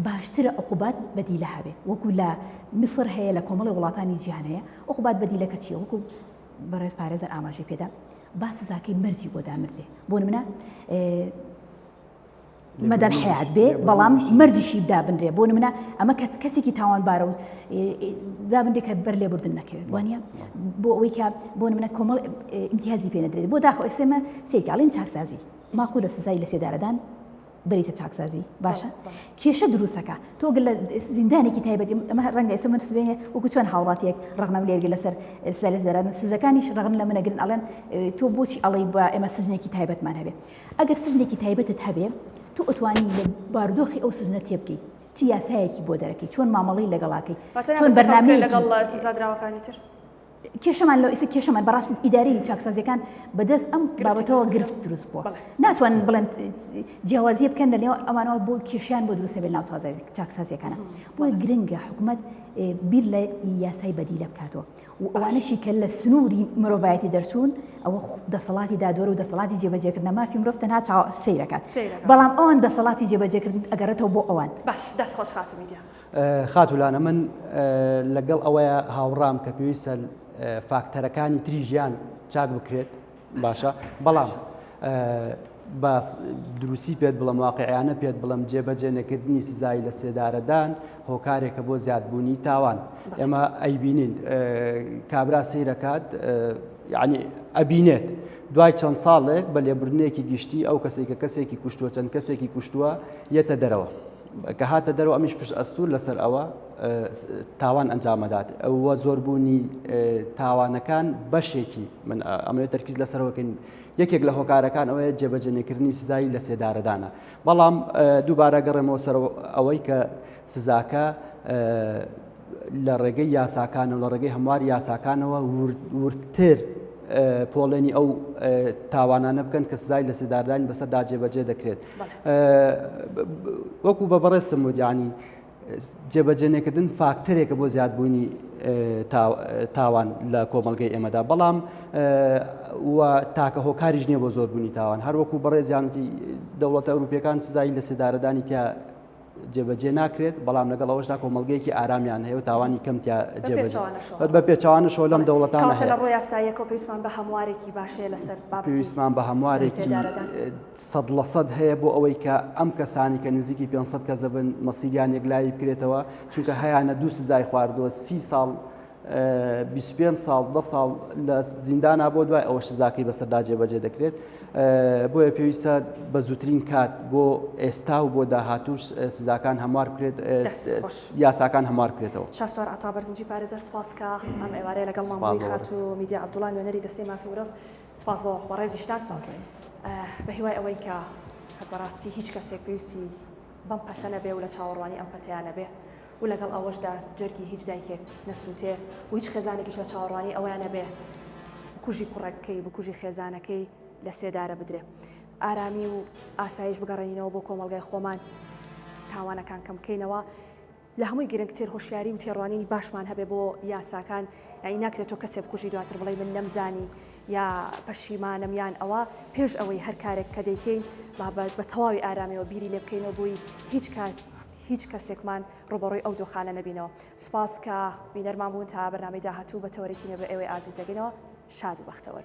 باشترە عقوبات بەدیلە هەبێ وەکو لە میسر هەیە لە کۆمەڵی وڵاتانی جیهان هەیە عقوبات بەدیلەکە چییە وەکو بەڕێز پارێزەر ئاماژەی پێدا با سزاکەی مەرجی بۆ دامرێ بۆ نمونە مەدەن حیات بێ بەڵام مەرجیشی دابنرێ بۆ نمونە ئەمە کەسێکی تاوانبارە و دابنرێ کە بەر لێبوردن نەکەوێت وانە بۆ ئەوەی کە بۆ نمونە کۆمەڵ ئیمتیازی پێ نەدرێت بۆ داخۆ ئێسێمە سێکاڵین چاکسازی ماقول لە سزای لە سێدارەدان بریتە چاکسازی باشە کێشە دروستەکە تۆ لە زیندانێکی تایبەتی ئەمە ڕەنگە ئێستا من سبێنێ وەکو چۆن هاوڵاتیەک ڕغنەم لێرگە لەسەر سەرزەران سزەکانیش ڕغن لە منەگرن ئەڵێن تۆ بۆچی ئەڵێ بە ئێمە سژنێکی تایبەتمان هەبێ ئەگەر سژنێکی تایبەتت هەبێ تو ئەتوانی لە بارودۆخی ئەو سژنە تێ بکەیت چی یاسایەکی بۆ دەرەکەی چۆن مامەڵی لەگەڵاکەی چۆن بەرنامەیەکی لەگەڵ سزادراوەکانی تر کێشەمان لەو ئێستا کێشەمان بەڕاستی ئیدارەی چاکسازیەکان بەدەست ئەم بابەتەوە گرفت دروست بووە ناتوانن بڵێن جیاوازیە بکەن لە نێو ئەمانەوە بۆ کێشیان بۆ دروستە بێت ناو چاکسازیەکانە بۆیە گرنگە حکوومەت بیر لە یاسای بەدیلە بکاتەوە و ئەوانەشی کە لە سنووری مرۆڤایەتی دەرچوون ئەوە دەسەڵاتی دادوەر و دەسەڵاتی جێبەجێکردن مافی مرۆڤ تەنها سەیرەکات بەڵام ئەوان دەسەڵاتی جێبەجێکردن ئەگەڕێتەوە بۆ ئەوان باش دەست خۆش خاتمیدە خاتولانە من لەگەڵ ئەوەیە هاوڕام کە پێویستە فاکتەرەکانی تری ژیان چاک بکرێت باشە بەڵام بە دروستی پێت بڵم واقعیانە پێت بڵم جێبەجێ نەکردنی سزای لە سێدارەدان هۆکارێکە بۆ زیادبوونی تاوان ئێمە ئەیبینین کابرا سەیرەکات یعنی ئەبینێت دوای چەند ساڵێک بە لێبوردنێکی گشتی ئەو کەسێکی کوشتووە چەند کەسێکی کوشتووە یەتە دەرەوە کە هاتە دەرەوە ئەمیش پشت ئەستور لەسەر ئەوە تاوان ئەنجامەدات ئەوە زۆربوونی تاوانەکان بەشێکی من ئەمەوێت تەرکیز لەسەرەوەکەین یەکێک لە هۆکارەکان ئەوەیە جێبەجێنێکردنی سزایی لە سێدارەدانە بەڵام دووبارە گەڕێمەوە سەر ئەوەی کە سزاکە لە ڕێگەی یاساکانەوە لە ڕێگەی هەموار یاساکانەوە ورتر پۆڵێنی ئەو تاوانانە بکەن کە سزای لە سێدارەدانی بەسەردا جێبەجێ دەکرێت وەکو بە بەڕێستم وت یعنی جێبەجێنێکردن فاکتەرێکە بۆ زیادبوونی تاوان لە کۆمەڵگەی ئێمەدا بەڵام تاکە هۆکاریش نییە بۆ زۆربوونی تاوان هەروەکو بەڕێزیانتی دەوڵەتە ئەوروپیەکان سزای لە سێدارەدانی تیا جێبەجێ ناکرێت بەڵام لەگەڵ ئەوەشدا کۆمەڵگەیەکی ئارامیان هەیە و تاوانی کەمتیا جێبەجێ بە پێچوانەشۆ لەم دەوڵەتانە هەیە لە ڕۆی یاساییەکە پێویستمان بە هەموارێکی باشەیە لەسەر پێویستمان بە هەموارێکی 100% هەیە بۆ ئەوەی کە ئەم کەسانی کە نزیکی 500 کەس دەبن مەسیریان یەکلایی بکرێتەوە چونکە هەیەە 2 سزای خواردووە 30 ساڵ 25 ساڵ 10 ساڵ لە زیندانا بۆ دوای ئەوە سزاکەی بەسەردا جێبەجێ دەکرێت بۆیە پێویستە بە زووترین کات بۆ ئێستا و بۆ داهاتوو سزاکان هەموار بکرێت یاساکان هەموار بکرێتەوە. شاسوار عتا بەرزنجی پارێزەر سپاسکە ئەم ئێوارەیە لەگەڵ مامۆی خات و میدیا عەبدوڵڵا نوێنەری دەستەی مافی مرۆڤ سپاس بۆ ڕێزیشتان بە هیوای ئەوەی کە بەڕاستی هیچ کەسێک پێویستی بەم پەتە نەبێ و لە چاوەڕوانی ئەم پەتەیان نەبێ و لەگەڵ ئەوەشدا جەرگی هیچ دایکێک نەسووتێ و هیچ خێزانێکیش لە چاوەڕوانی ئەویان نەبێ بکوژی کوڕەکەی بکوژی خێزانەکەی لە سێدارە بدرێ ئارامی و ئاسایش بگەڕێنینەوە بۆ کۆمەڵگای خۆمان تاوانەکان کەم بکەینەوە لە هەمووی گرنگتر هۆشیاری و تێڕوانینی باشمان هەبێ بۆ یاساکان یعنی ناکرێت تۆ کەسێک بکوژی دواتر بڵێ من نەمزانی یا پەشیمانم یان ئەوە پێش ئەوەی هەر کارێک کە دەیکەین بە تەواوی ئارامەوە بیری لێ بکەینەوە بۆی هیچ کەسێکمان ڕۆبەڕۆی ئەو دۆخانە نەبینەوە سپاس کە بینەرمان بوون تا بەرنامەی داهاتوو بە تەوەرێکی نێ بە ئێوەی ئازیز دەگەینەوە شاد و بەختەوەر